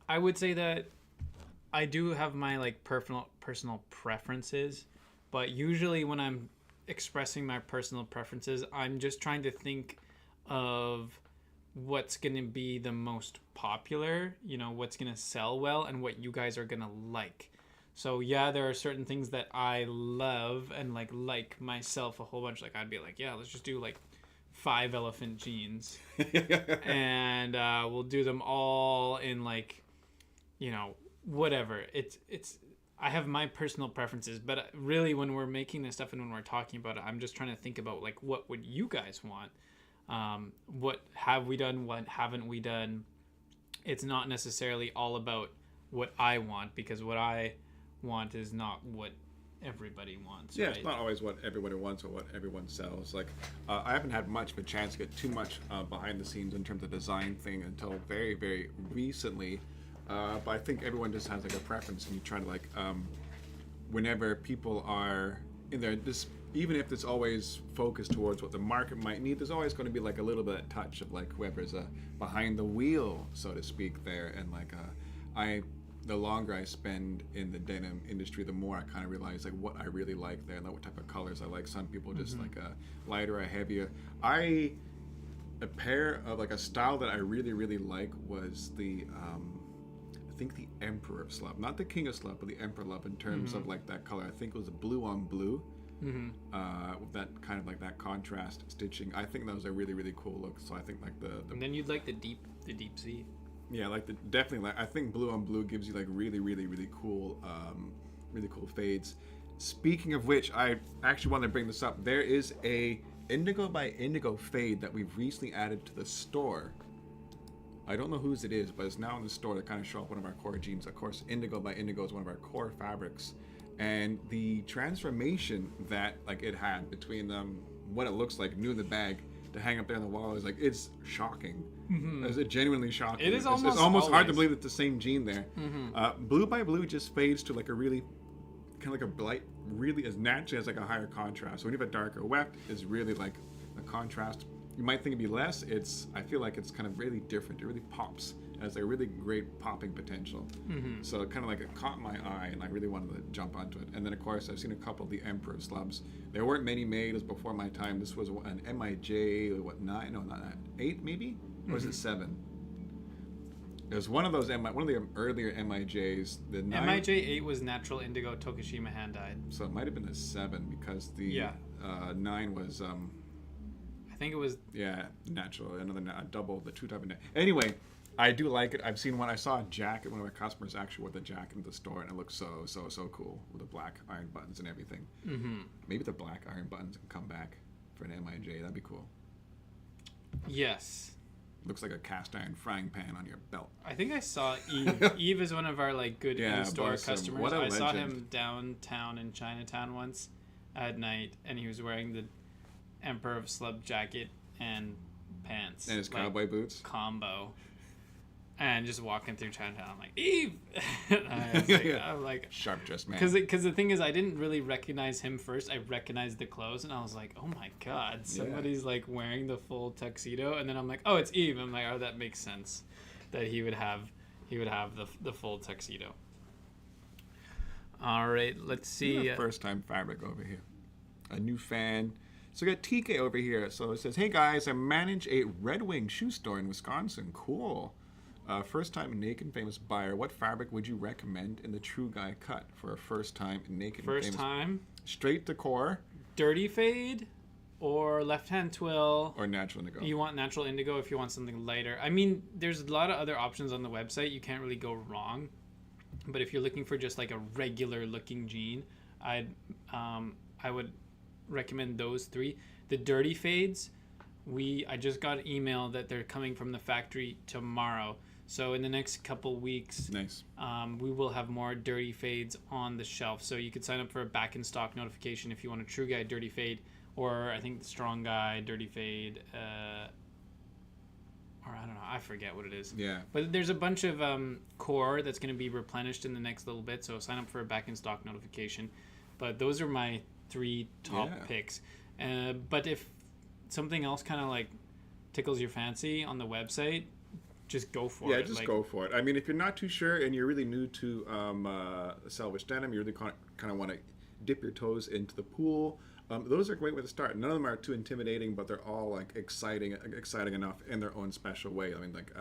I would say that I do have my like personal preferences, but usually when I'm expressing my personal preferences, I'm just trying to think of what's going to be the most popular, you know, what's going to sell well and what you guys are going to like. So yeah, there are certain things that I love and like myself a whole bunch. Like I'd be like, yeah, let's just do like 5 elephant jeans and we'll do them all in like, you know, whatever. It's I have my personal preferences, but really when we're making this stuff and when we're talking about it, I'm just trying to think about like what would you guys want? What have we done? What haven't we done? It's not necessarily all about what I want, because what I want is not what everybody wants. Yeah, right? it's not always what everybody wants or what everyone sells. Like, I haven't had much of a chance to get too much behind the scenes in terms of design thing until very, very recently. But I think everyone just has like a preference, and you try to like, whenever people are in there, this, even if it's always focused towards what the market might need, there's always going to be like a little bit of touch of like whoever's behind the wheel, so to speak, there. And like, the longer I spend in the denim industry, the more I kind of realize like what I really like there, and like what type of colors I like. Some people just like a lighter, a heavier. A pair of like a style that I really, really like was the I think the Emperor of Slub, not the King of Slub, but the Emperor Love in terms of like that color. I think it was a blue on blue, with that kind of like that contrast stitching. I think that was a really, really cool look. So I think like the and then you'd like the deep sea. Yeah, like definitely like I think blue on blue gives you like really, really, really cool fades. Speaking of which, I actually want to bring this up. There is a Indigo by Indigo fade that we've recently added to the store. I don't know whose it is, but it's now in the store to kind of show up one of our core jeans. Of course, Indigo by Indigo is one of our core fabrics, and the transformation that like it had between what it looks like new in the bag to hang up there on the wall is like, it's shocking. It's genuinely shocking. It is it's almost always hard to believe it's the same jean there. Blue by Blue just fades to like a really kind of like a blight, really as naturally as like a higher contrast. So when you have a darker weft, it's really like a contrast. You might think it'd be less. I feel like it's kind of really different. It really pops. It has a really great popping potential. So it kind of like it caught my eye, and I really wanted to jump onto it. And then of course I've seen a couple of the Emperor Slubs. There weren't many made. It was before my time. This was an MIJ, what, 9? No, not 9. 8 maybe? Or was it 7? It was one of those one of the earlier MIJs. The 9, MIJ 8 was natural indigo Tokushima hand dyed. So it might have been the 7 because the 9 was I think it was natural. Another double, the 2 type of net. Anyway, I do like it. I've seen one. I saw a jacket. One of our customers actually wore the jacket in the store, and it looked so cool with the black iron buttons and everything. Maybe the black iron buttons can come back for an MIJ. That'd be cool. Yes. Looks like a cast iron frying pan on your belt. I think I saw Eve. Eve is one of our like good in-store customers. What a legend. saw him downtown in Chinatown once at night, and he was wearing the Emperor of Slub jacket and pants. And his cowboy boots. Combo. And just walking through Chinatown, I'm like, Eve! I'm like sharp dressed man. Because the thing is, I didn't really recognize him first. I recognized the clothes, and I was like, oh my god, somebody's like wearing the full tuxedo. And then I'm like, oh, it's Eve. I'm like, oh, that makes sense that he would have the full tuxedo. All right, let's see. First time fabric over here. A new fan. So we got TK over here. So it says, hey guys, I manage a Red Wing shoe store in Wisconsin. Cool. First time Naked Famous buyer. What fabric would you recommend in the True Guy cut for a first time Naked Famous? First time? Straight to core. Dirty fade or left hand twill. Or natural indigo. You want natural indigo if you want something lighter. I mean, there's a lot of other options on the website. You can't really go wrong. But if you're looking for just like a regular looking jean, I would recommend those 3. The dirty fades, I just got an email that they're coming from the factory tomorrow. So in the next couple weeks, nice. We will have more dirty fades on the shelf. So you could sign up for a back in stock notification if you want a True Guy dirty fade, or I think the Strong Guy dirty fade, or I don't know, I forget what it is. Yeah. But there's a bunch of core that's going to be replenished in the next little bit. So sign up for a back in stock notification. But those are my 3 top picks. But if something else kind of like tickles your fancy on the website, just go for it. Yeah, just go for it. I mean, if you're not too sure and you're really new to salvage denim, you really kind of want to dip your toes into the pool, those are a great way to start. None of them are too intimidating, but they're all like exciting enough in their own special way. I mean, like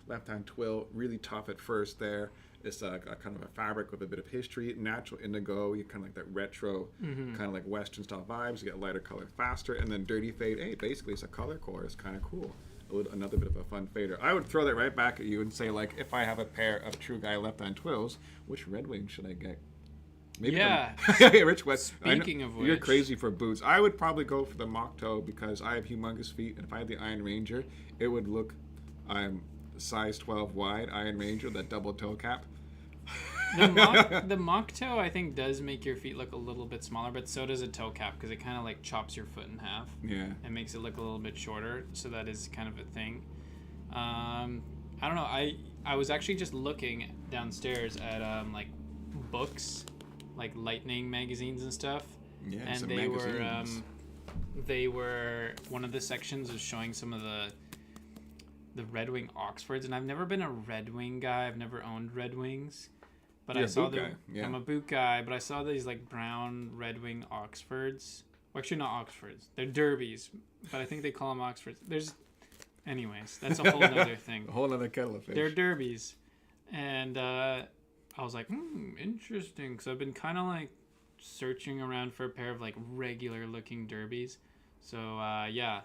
left-hand twill, really tough at first there. It's a kind of a fabric with a bit of history. Natural indigo, you kind of like that retro, kind of like Western style vibes. You get lighter color faster. And then dirty fade, hey, basically it's a color core. It's kind of cool. Another bit of a fun fader. I would throw that right back at you and say, like, if I have a pair of True Guy left-hand twills, which Red Wing should I get? Maybe Yeah. Rich West. Speaking of which, you're crazy for boots. I would probably go for the mock toe because I have humongous feet, and if I had the Iron Ranger, it would look. I'm size 12 wide Iron Ranger, that double toe cap. the mock toe, I think, does make your feet look a little bit smaller, but so does a toe cap because it kind of like chops your foot in half. Yeah. And makes it look a little bit shorter. So that is kind of a thing. I don't know. I was actually just looking downstairs at like books, like Lightning magazines and stuff. Yeah. And some they magazines. were one of the sections was showing some of the Red Wing Oxfords, and I've never been a Red Wing guy. I've never owned Red Wings. But You're I saw a boot guy. Yeah. I'm a boot guy, but I saw these like brown Red Wing Oxfords. Well, actually, not Oxfords. They're derbies, but I think they call them Oxfords. Anyways, that's a whole other thing. A whole other kettle of fish. They're derbies, and I was like, interesting, because I've been kind of like searching around for a pair of like regular looking derbies. So yeah,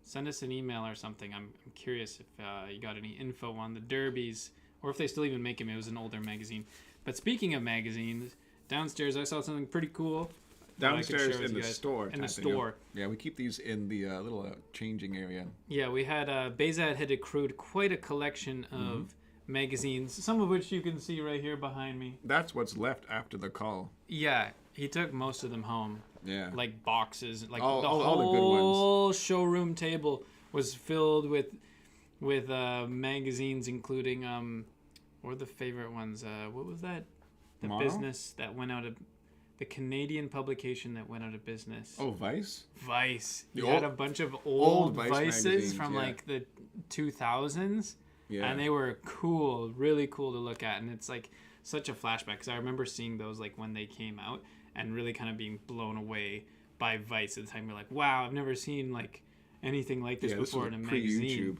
send us an email or something. I'm curious if you got any info on the derbies. Or if they still even make them. It was an older magazine. But speaking of magazines, downstairs I saw something pretty cool. Downstairs in the store. In the store. Yeah, we keep these in the little changing area. Yeah, we had Bezad had accrued quite a collection of magazines, some of which you can see right here behind me. That's what's left after the call. Yeah, he took most of them home. Yeah. Like boxes, like all the the good whole ones. showroom table was filled with magazines, including what were the favorite ones? What was that? The Tomorrow? business that went out of the Canadian publication that went out of business. Oh, Vice? Vice. The You old- had a bunch of old Vice Vices magazines, from yeah. like the 2000s. Yeah. And they were cool, really cool to look at. And it's like such a flashback because I remember seeing those like when they came out and really kind of being blown away by Vice at the time. You're like, wow, I've never seen like anything like this before was in a pre-YouTube. magazine.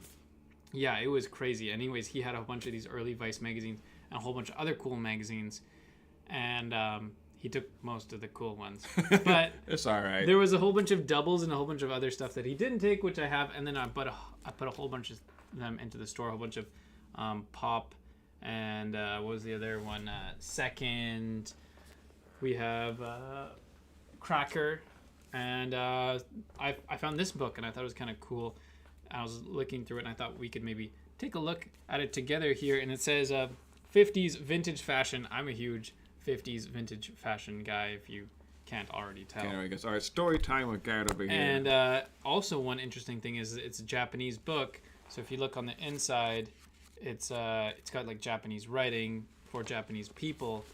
Yeah, it was crazy. Anyways, he had a bunch of these early Vice magazines and a whole bunch of other cool magazines. And he took most of the cool ones. But It's all right. there was a whole bunch of doubles and a whole bunch of other stuff that he didn't take, which I have. And then I put a whole bunch of them into the store, a whole bunch of Pop and what was the other one? Second. We have Cracker. And I found this book, and I thought it was kind of cool. I was looking through it, and I thought we could maybe take a look at it together here. And it says 50s vintage fashion. I'm a huge 50s vintage fashion guy, if you can't already tell. Okay, I guess. All right, story time with Garrett over here. And also one interesting thing is it's a Japanese book. So if you look on the inside, it's got like Japanese writing for Japanese people.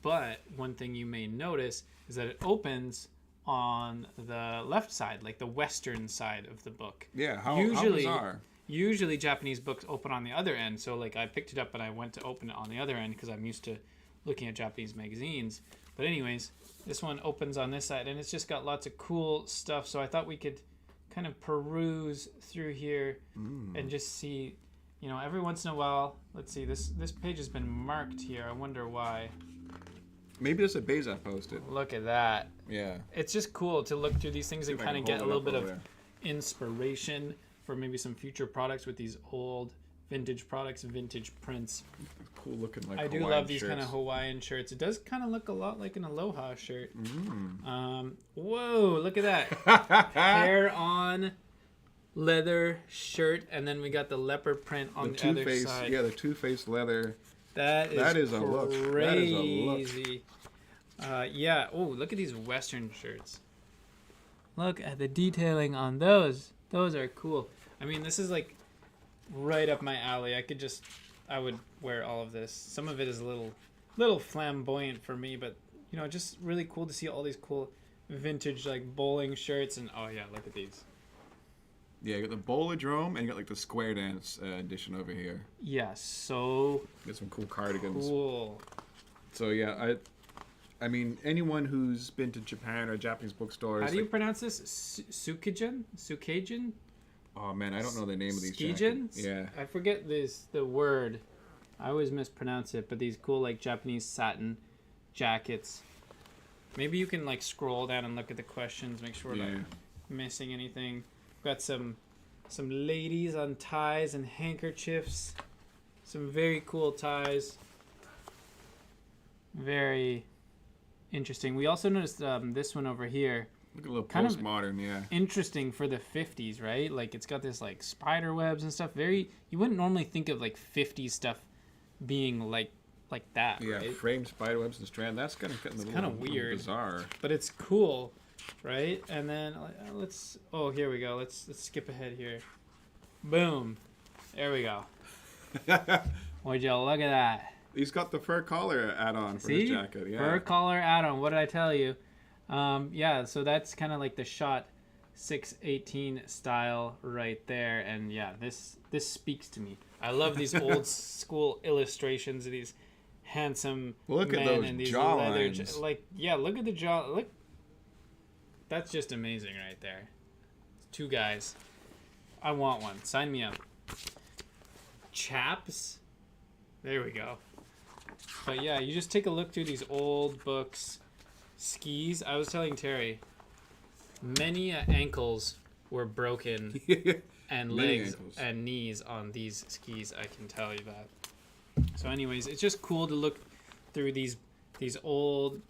But one thing you may notice is that it opens on the left side, like the western side of the book. Yeah, how usually, bizarre. Usually Japanese books open on the other end. So like I picked it up and I went to open it on the other end because I'm used to looking at Japanese magazines. But anyways, this one opens on this side and it's just got lots of cool stuff. So I thought we could kind of peruse through here and just see, you know, every once in a while. Let's see, this page has been marked here. I wonder why. Maybe that's a Beza posted. Look at that. Yeah. It's just cool to look through these things See and if I kind can of get a hold it little up bit over of there. inspiration for maybe some future products with these old vintage products, vintage prints. Cool looking like I do Hawaiian love these shirts. kind of Hawaiian shirts. It does kind of look a lot like an Aloha shirt. Whoa, look at that. Hair on leather shirt, and then we got the leopard print on the other Two-Face, side. yeah, the Two-Face leather. That is a look. That is a look. crazy. Yeah. Oh, look at these Western shirts. Look at the detailing on those. Those are cool. I mean, this is like right up my alley. I would wear all of this. Some of it is a little flamboyant for me, but you know, just really cool to see all these cool vintage like bowling shirts. And oh yeah, look at these. Yeah, you got the Bolodrome and you got like the Square Dance edition over here. Yeah, so Got some cool cardigans. cool. So yeah, I mean, anyone who's been to Japan or Japanese bookstores. How do you pronounce this? Sukijin? Sukijin? Oh man, I don't know the name of these Skijin? jackets. Yeah. I forget the word. I always mispronounce it, but these cool like Japanese satin jackets. Maybe you can like scroll down and look at the questions, make sure we're not missing anything. We've got some ladies on ties and handkerchiefs. Some very cool ties. Very interesting. We also noticed this one over here. Look at a little Kind of postmodern, yeah. Interesting for the 50s, right? Like it's got this like spider webs and stuff. You wouldn't normally think of like 50s stuff being like that, Yeah, right? framed spider webs and strand. That's kind of weird. bizarre. But it's cool, right? And then here we go. Let's skip ahead here. Boom. There we go. Would you look at that? He's got the fur collar add-on for his jacket. Yeah. Fur collar add-on. What did I tell you? Yeah, so that's kind of like the shot 618 style right there. And yeah, this speaks to me. I love these old school illustrations of these handsome look men at those and these jaw leather lines. Look at the jaw. Look. That's just amazing right there. Two guys. I want one. Sign me up. Chaps. There we go. But yeah, you just take a look through these old books. Skis. I was telling Terry, many ankles were broken and legs and knees on these skis. I can tell you that. So anyways, it's just cool to look through these old.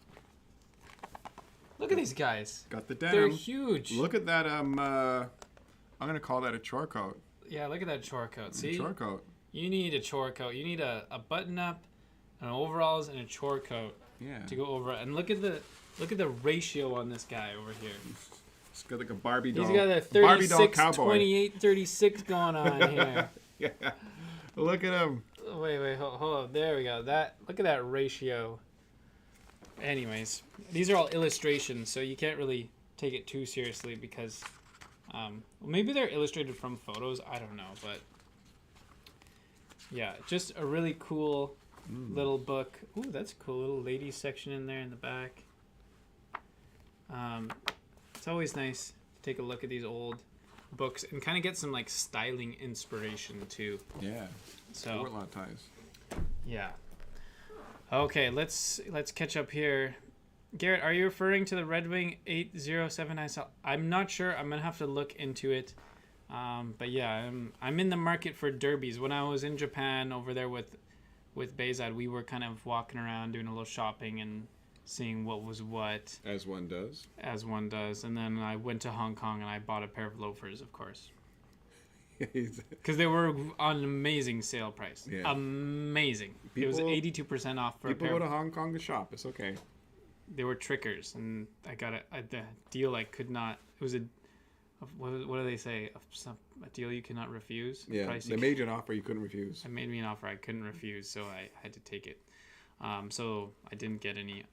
Look at these guys. Got the denim. They're huge. Look at that. I'm gonna call that a chore coat. Yeah, look at that chore coat. See? Chore coat. You need a chore coat. You need a button up, an overalls, and a chore coat. Yeah. To go over it. And look at the ratio on this guy over here. It's got like a Barbie doll. He's got a Barbie doll 36, cowboy. 28, 36 going on here. Yeah. Look at him. Wait, hold up. There we go. Look at that ratio. Anyways, these are all illustrations, so you can't really take it too seriously because maybe they're illustrated from photos. I don't know, but yeah, just a really cool little book. Ooh, that's a cool little ladies section in there in the back. It's always nice to take a look at these old books and kind of get some like styling inspiration too. Yeah. So Sportlaw ties. Yeah. Okay, let's catch up here. Garrett, are you referring to the Red Wing 8079 style? I'm not sure. I'm gonna have to look into it. But yeah, I'm in the market for derbies. When I was in Japan over there with Bezad, we were kind of walking around doing a little shopping and seeing what was what. As one does. And then I went to Hong Kong and I bought a pair of loafers, of course. Because they were on an amazing sale price. Yeah. Amazing. It was 82% off for a pair. People go to Hong Kong to shop. It's okay. They were trickers, and I got the deal I could not. It was what do they say? A deal you cannot refuse. Yeah, they made you an offer you couldn't refuse. They made me an offer I couldn't refuse, so I had to take it. So I didn't get any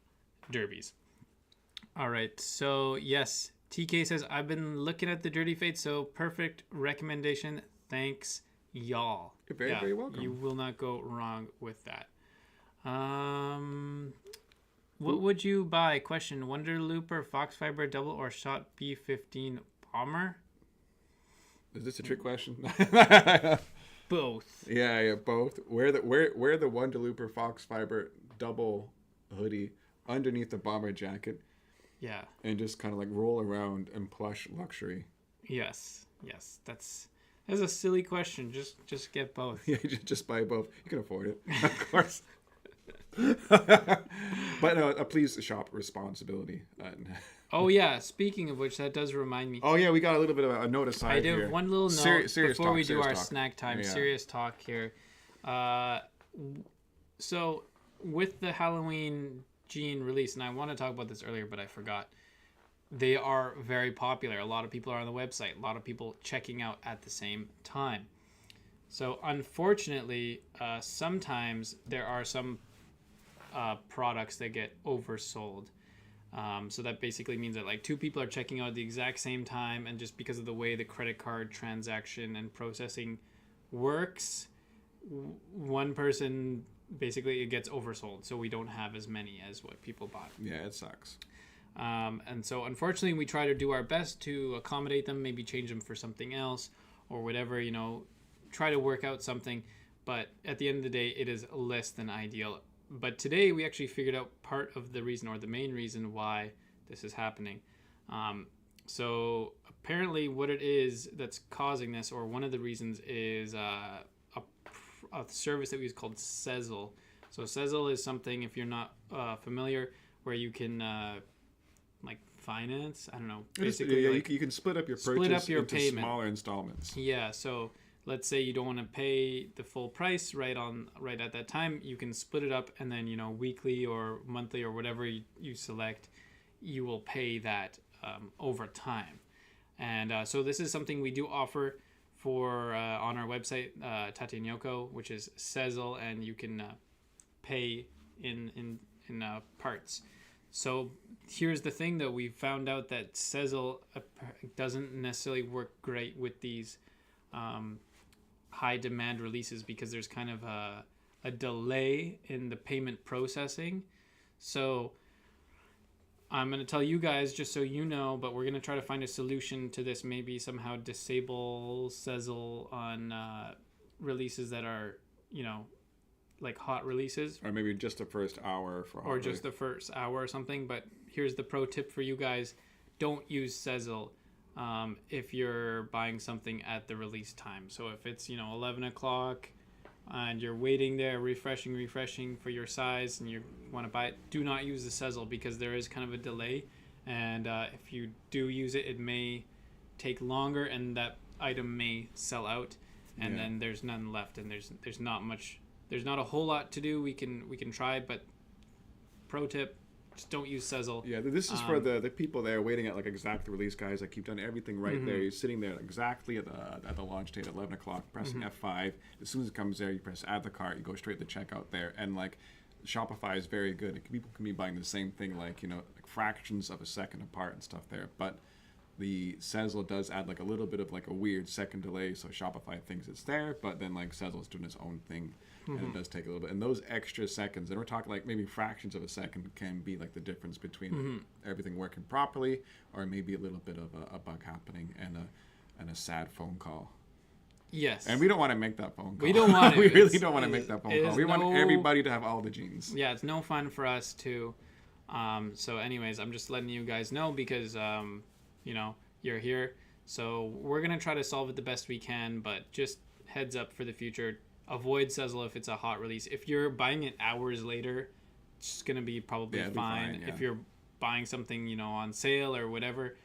derbies. All right, so yes. TK says, I've been looking at the Dirty Fade, so perfect recommendation. Thanks, y'all. You're very, very welcome. You will not go wrong with that. What would you buy? Question, Wonder Looper, Fox Fiber Double, or Shot B15 Bomber? Is this a trick question? Both. Yeah, both. Wear the Wonder Looper Fox Fiber Double hoodie underneath the bomber jacket. Yeah. And just kind of like roll around in plush luxury. Yes. That's a silly question. Just get both. Yeah, just buy both. You can afford it, of course. But no, please shop responsibility. Oh yeah. Speaking of which, that does remind me. Oh yeah, we got a little bit of a note aside. I do here. one little note serious before talk, we do our talk. snack time. Yeah. Serious talk here. So with the Halloween jean release, and I want to talk about this earlier, but I forgot. They are very popular. A lot of people are on the website. A lot of people checking out at the same time. So unfortunately, sometimes there are some products that get oversold. So that basically means that like two people are checking out at the exact same time, and just because of the way the credit card transaction and processing works, one person basically it gets oversold. So we don't have as many as what people bought. Yeah, it sucks. And so unfortunately we try to do our best to accommodate them, maybe change them for something else or whatever, try to work out something. But at the end of the day, it is less than ideal. But today we actually figured out part of the reason, or the main reason why this is happening. So apparently what it is that's causing this, or one of the reasons, is a service that we use called Sezzle. So Sezzle is something, if you're not familiar, where you can like finance. I don't know. Basically, yeah, like, you can split up your purchase into payment. Smaller installments. Yeah, so let's say you don't want to pay the full price right at that time. You can split it up, and then weekly or monthly or whatever you select, you will pay that over time. And so this is something we do offer for on our website, Tate Nyoko, which is Sezzle, and you can pay in parts. So here's the thing, though. We found out that Sezzle doesn't necessarily work great with these high demand releases because there's kind of a delay in the payment processing. So I'm going to tell you guys, just so you know, but we're going to try to find a solution to this. Maybe somehow disable Sezzle on releases that are, like hot releases. Or maybe just the first hour for hot. Or just the first hour or something. But here's the pro tip for you guys. Don't use Sezzle if you're buying something at the release time. So if it's, 11 o'clock and you're waiting there, refreshing for your size, and you want to buy it, do not use the Sezzle because there is kind of a delay. And if you do use it, it may take longer and that item may sell out. And then there's none left, and there's not much. There's not a whole lot to do. We can try, but pro tip, just don't use Sezzle. Yeah, this is for the people there waiting at like exact release guys. Like you've done everything right there. You're sitting there exactly at the launch date at 11 o'clock, pressing F5. As soon as it comes there, you press add the cart. You go straight to checkout there, and like Shopify is very good. People can be buying the same thing like like fractions of a second apart and stuff there, but the Sezzle does add like a little bit of like a weird second delay, so Shopify thinks it's there, but then like Sezzle's doing its own thing, and it does take a little bit. And those extra seconds, and we're talking like maybe fractions of a second, can be like the difference between everything working properly or maybe a little bit of a bug happening and a sad phone call. Yes. And we don't want to make that phone call. We don't want to. We really don't want to make that phone call. We want everybody to have all the jeans. Yeah, it's no fun for us to. So anyways, I'm just letting you guys know because you're here, so we're gonna try to solve it the best we can, but just heads up for the future, avoid Sezzle if it's a hot release. If you're buying it hours later, it's gonna be probably fine. If you're buying something on sale or whatever,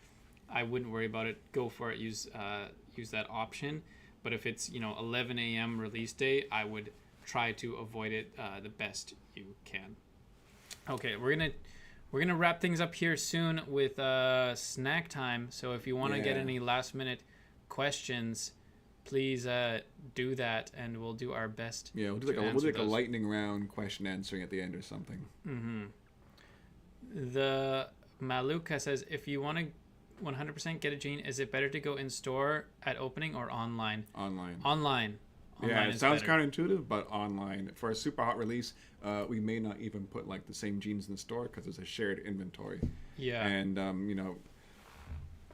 I wouldn't worry about it. Go for it. Use that option. But if it's 11 a.m. release day, I would try to avoid it the best you can. Okay, we're gonna wrap things up here soon with snack time. So if you want to get any last minute questions, please do that, and we'll do our best. Yeah, we'll do like a lightning round question answering at the end or something. The Maluka says, if you want to 100% get a jean, is it better to go in store at opening or online? Online. Yeah, it sounds counterintuitive, but online. For a super hot release, we may not even put like the same jeans in the store because it's a shared inventory. Yeah. And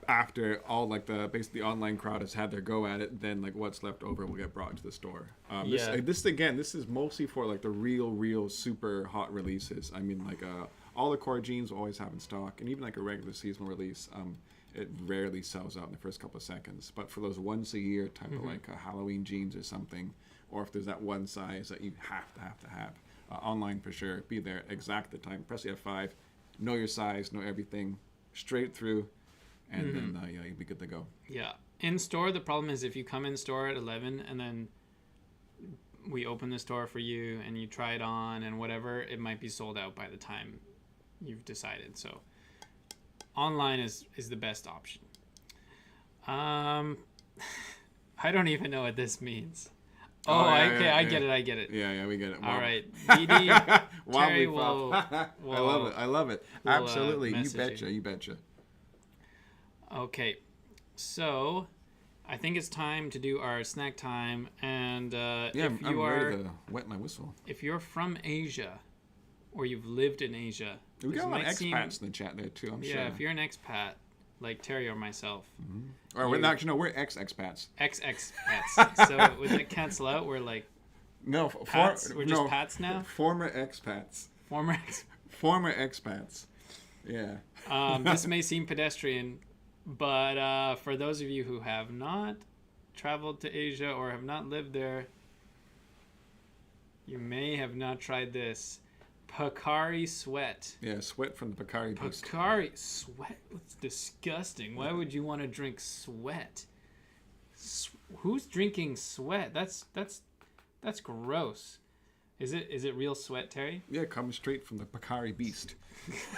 after all like basically the online crowd has had their go at it, then like what's left over will get brought to the store. This is mostly for like the real super hot releases. I mean, like all the core jeans will always have in stock, and even like a regular seasonal release, it rarely sells out in the first couple of seconds. But for those once a year type of like Halloween jeans or something, or if there's that one size that you have to have, online for sure. Be there exact the time. Press the F5, know your size, know everything, straight through, and then you'll be good to go. Yeah. In store, the problem is if you come in store at 11 and then we open the store for you and you try it on and whatever, it might be sold out by the time you've decided. So online is the best option. I don't even know what this means. I get it. Yeah, we get it. All right, BD, Terry will, I love it. Absolutely, you betcha. Okay, so I think it's time to do our snack time, and I'm ready to wet my whistle. If you're from Asia, or you've lived in Asia, we got a lot of expats in the chat there too. I'm sure. Yeah, if you're an expat, like Terry or myself. Or we're ex-expats. Ex-expats. So would that cancel out? We're like pats? We're just pats now? Former expats. Former expats. Yeah. This may seem pedestrian, but for those of you who have not traveled to Asia or have not lived there, you may have not tried this. Pocari Sweat. Yeah, sweat from the Pocari Beast. Pocari Sweat? That's disgusting. Why would you want to drink sweat? Who's drinking sweat? That's gross. Is it real sweat, Terry? Yeah, it comes straight from the Pocari Beast.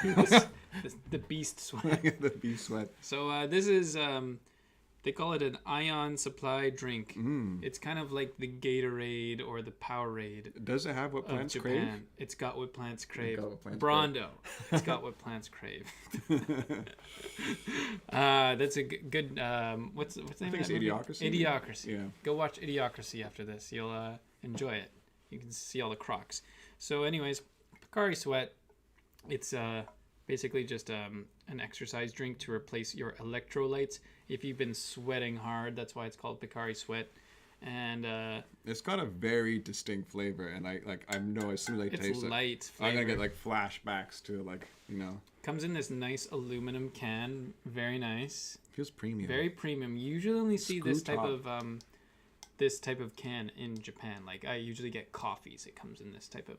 The beast sweat. The beast sweat. So this is they call it an ion supply drink. It's kind of like the Gatorade or the Powerade. Does it have what plants crave? It's got what plants crave. Brando. It's got what plants crave. That's a good. What's the name of that movie? Idiocracy. Idiocracy. Yeah. Go watch Idiocracy after this. You'll enjoy it. You can see all the crocs. So, anyways, Pocari Sweat. It's basically just an exercise drink to replace your electrolytes. If you've been sweating hard, that's why it's called Pocari Sweat. And it's got a very distinct flavor, and I know as soon as I taste it, it's light flavor. I'm gonna get like flashbacks to like, you know. Comes in this nice aluminum can, very nice. Feels premium. Very premium. You usually only see Screw this type top. of can in Japan. Like I usually get coffees. It comes in this type of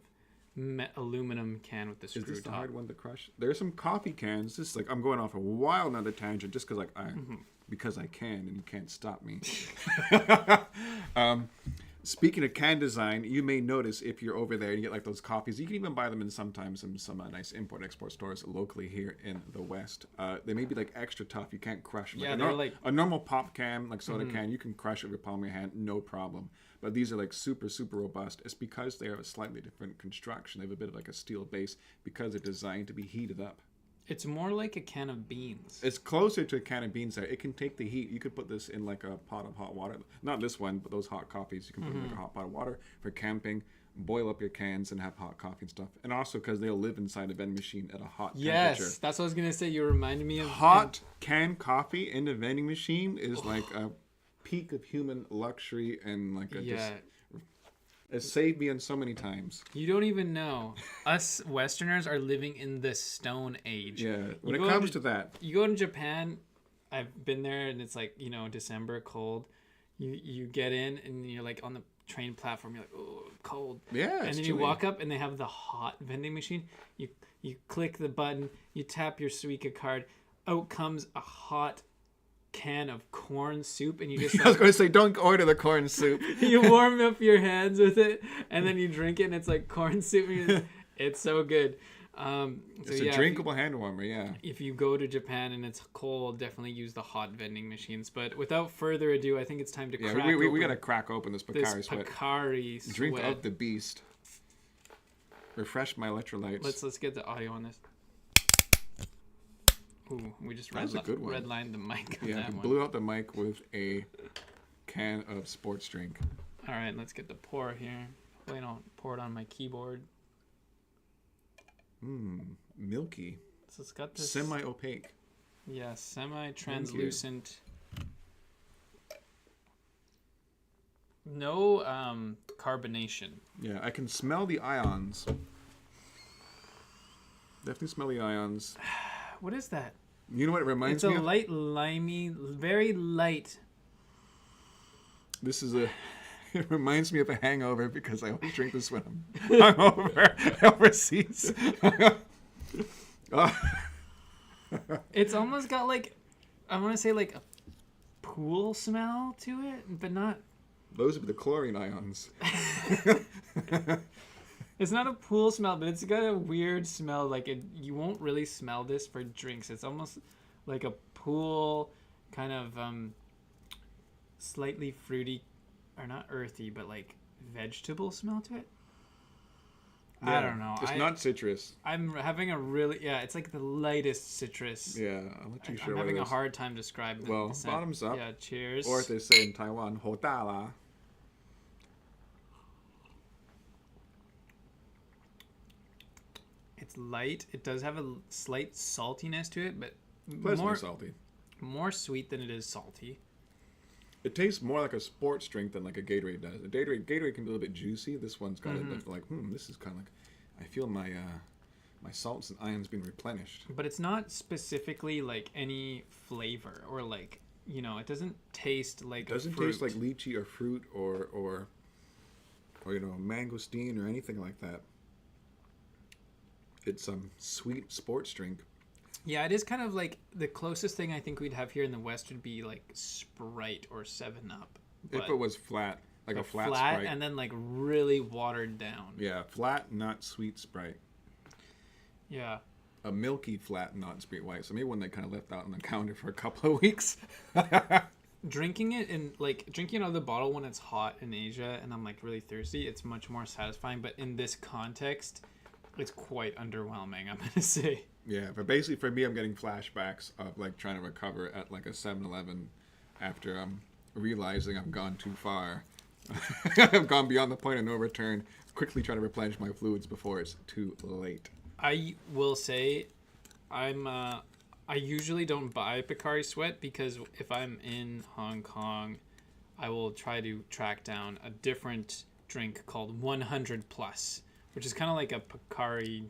aluminum can with the screw Is this top. the hard one to crush? There's some coffee cans. This is like I'm going off a wild another tangent just because because I can and you can't stop me. Speaking of can design, you may notice if you're over there and you get like those coffees, you can even buy them in sometimes some nice import-export stores locally here in the West. They may be like extra tough. You can't crush them. Yeah, Like they're a normal pop can, like soda can, you can crush it with the palm of your hand, no problem. But these are like super, super robust. It's because they have a slightly different construction. They have a bit of like a steel base because they're designed to be heated up. It's more like a can of beans. It's closer to a can of beans there. It can take the heat. You could put this in like a pot of hot water. Not this one, but those hot coffees. You can put in like a hot pot of water for camping, boil up your cans and have hot coffee and stuff. And also because they'll live inside a vending machine at a hot temperature. Yes, that's what I was going to say. You reminded me of... Hot canned coffee in the vending machine is like a peak of human luxury and like a it saved me on so many times. You don't even know. Us Westerners are living in the Stone Age. Yeah, when it comes to that. You go to Japan, I've been there, and it's like, December, cold. You get in, and you're like on the train platform, you're like, oh, cold. Yeah, and then you walk up, and they have the hot vending machine. You click the button, you tap your Suica card, out comes a hot can of corn soup, and you just I was going to say, don't order the corn soup. You warm up your hands with it, and then you drink it, and it's like corn soup. It's so good. It's a drinkable hand warmer, yeah. If you go to Japan and it's cold, definitely use the hot vending machines. But without further ado, I think it's time to crack we got to crack open this Pocari Sweat. Pocari Sweat. Drink up the beast. Refresh my electrolytes. Let's get the audio on this. Ooh, we just redlined the mic on that one. Blew out the mic with a can of sports drink. All right, let's get the pour here. Wait, I'll pour it on my keyboard. Milky. So it's got this... Semi-opaque. Yeah, semi-translucent. No carbonation. Yeah, I can smell the ions. Definitely smell the ions. What is that? You know what it reminds me of? It's a light, limey, very light. This is it reminds me of a hangover because I always drink this when I'm hungover overseas. It's almost got like, I want to say like a pool smell to it, but not. Those would be the chlorine ions. It's not a pool smell, but it's got a weird smell. Like you won't really smell this for drinks. It's almost like a pool kind of slightly fruity, or not earthy, but like vegetable smell to it. Yeah, I don't know. It's not citrus. I'm having a really it's like the lightest citrus. Yeah, I'll let you share. I'm having a hard time describing. Well, the scent. bottoms up. Yeah, cheers. Or as they say in Taiwan, 火大啦. It's light. It does have a slight saltiness to it, but Pleasantly salty. More sweet than it is salty. It tastes more like a sports drink than like a Gatorade does. A Gatorade can be a little bit juicy. This one's got it like, this is kind of like, I feel my salts and ions being replenished. But it's not specifically like any flavor or like, it doesn't taste like It doesn't taste like lychee or fruit or mangosteen or anything like that. It's sweet sports drink. Yeah, it is kind of like the closest thing I think we'd have here in the West would be like Sprite or 7-Up. If it was flat, like a flat Sprite. And then like really watered down. Yeah, flat, not sweet Sprite. Yeah. A milky flat, not sweet white. So maybe one they kind of left out on the counter for a couple of weeks. Drinking it out of the bottle when it's hot in Asia and I'm like really thirsty, it's much more satisfying. But in this context, it's quite underwhelming, I'm gonna say. Yeah, but basically for me, I'm getting flashbacks of like trying to recover at like a 7-Eleven after realizing I've gone too far. I've gone beyond the point of no return. Quickly trying to replenish my fluids before it's too late. I will say, I usually don't buy Picari Sweat because if I'm in Hong Kong, I will try to track down a different drink called 100 Plus, which is kind of like a Picari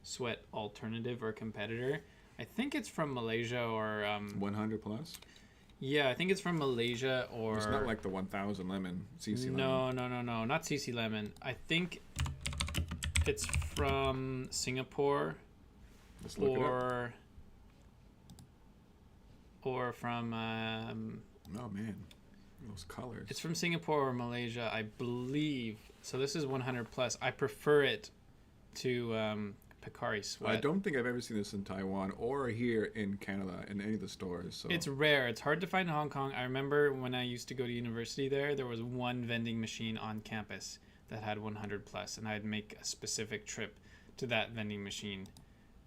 Sweat alternative or competitor. I think it's from Malaysia or 100 Plus. Yeah, I think it's from Malaysia or. It's not like the 1000 lemon, CC lemon. No, not CC lemon. I think it's from Singapore. Let's look it up. Or from. Oh man, those colors. It's from Singapore or Malaysia, I believe. So this is 100 Plus. I prefer it to Picari Sweat. I don't think I've ever seen this in Taiwan or here in Canada in any of the stores. So it's rare. It's hard to find in Hong Kong. I remember when I used to go to university there was one vending machine on campus that had 100 Plus, and I'd make a specific trip to that vending machine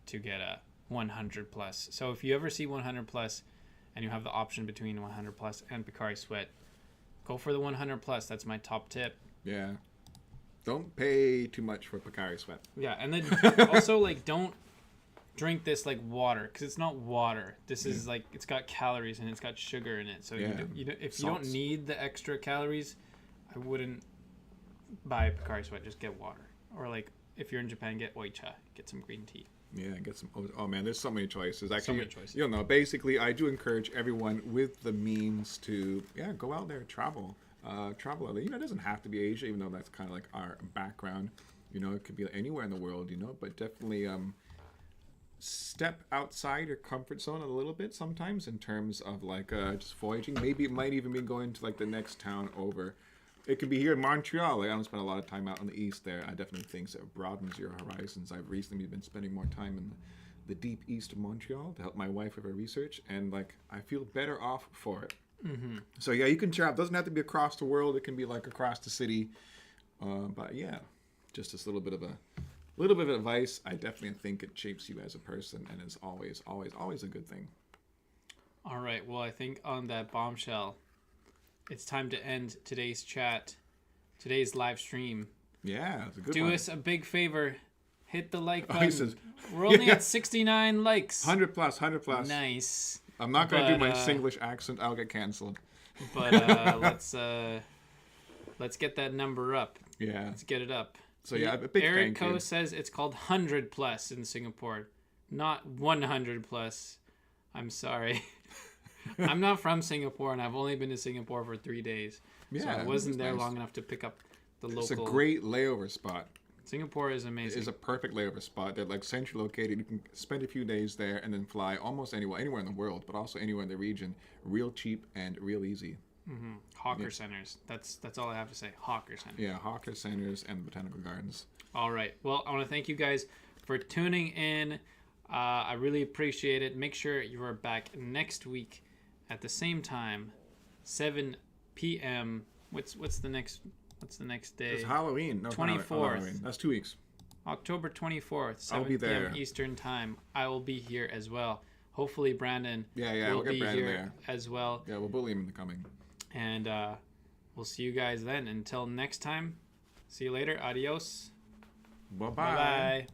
to get a 100 Plus. So if you ever see 100 Plus and you have the option between 100 Plus and Picari Sweat, go for the 100 Plus. That's my top tip. Yeah. Don't pay too much for Picari Sweat. Yeah, and then also like don't drink this like water because it's not water. This is like it's got calories and it's got sugar in it. So if you don't need the extra calories, I wouldn't buy Picari Sweat. Just get water, or like if you're in Japan, get oicha, get some green tea. Yeah, get some. Oh man, there's so many choices. Actually, so many choices. You know, basically, I do encourage everyone with the means to go out there, travel. Travel. You know, it doesn't have to be Asia, even though that's kind of like our background. You know, it could be anywhere in the world. You know, but definitely step outside your comfort zone a little bit sometimes in terms of like just voyaging. Maybe it might even be going to like the next town over. It could be here in Montreal. Like, I don't spend a lot of time out on the east there. I definitely think it broadens your horizons. I've recently been spending more time in the deep east of Montreal to help my wife with her research, and like I feel better off for it. Mm-hmm. So yeah, you can travel. It doesn't have to be across the world. It can be like across the city. But yeah, just this little bit of advice. I definitely think it shapes you as a person, and is always a good thing. All right. Well, I think on that bombshell, it's time to end today's chat, today's live stream. Yeah, it's a good Do one. us a big favor. Hit the like button. Says, We're only at 69 likes. 100 plus. Nice. I'm not going to do my Singlish accent. I'll get canceled. But let's get that number up. Yeah. Let's get it up. So yeah, a big Eric thank Co you. says it's called 100 plus in Singapore, not 100 plus. I'm sorry. I'm not from Singapore, and I've only been to Singapore for 3 days. Yeah, so I wasn't there nice. long enough to pick up the local. It's a great layover spot. Singapore is amazing. It's a perfect layover spot. They're like centrally located. You can spend a few days there and then fly almost anywhere in the world, but also anywhere in the region. Real cheap and real easy. Mm-hmm. Hawker centers. That's all I have to say. Hawker centers. Yeah, hawker centers and botanical gardens. All right. Well, I want to thank you guys for tuning in. I really appreciate it. Make sure you are back next week at the same time, 7 p.m. What's the next day? It's Halloween. No, 24th. That's 2 weeks. October 24th, 7 I'll be there. p.m. Eastern Time. I will be here as well. Hopefully Brandon we'll will get be Brandon here there as well. Yeah, we'll bully him into coming. And we'll see you guys then. Until next time, see you later. Adios. Bye-bye. Bye-bye.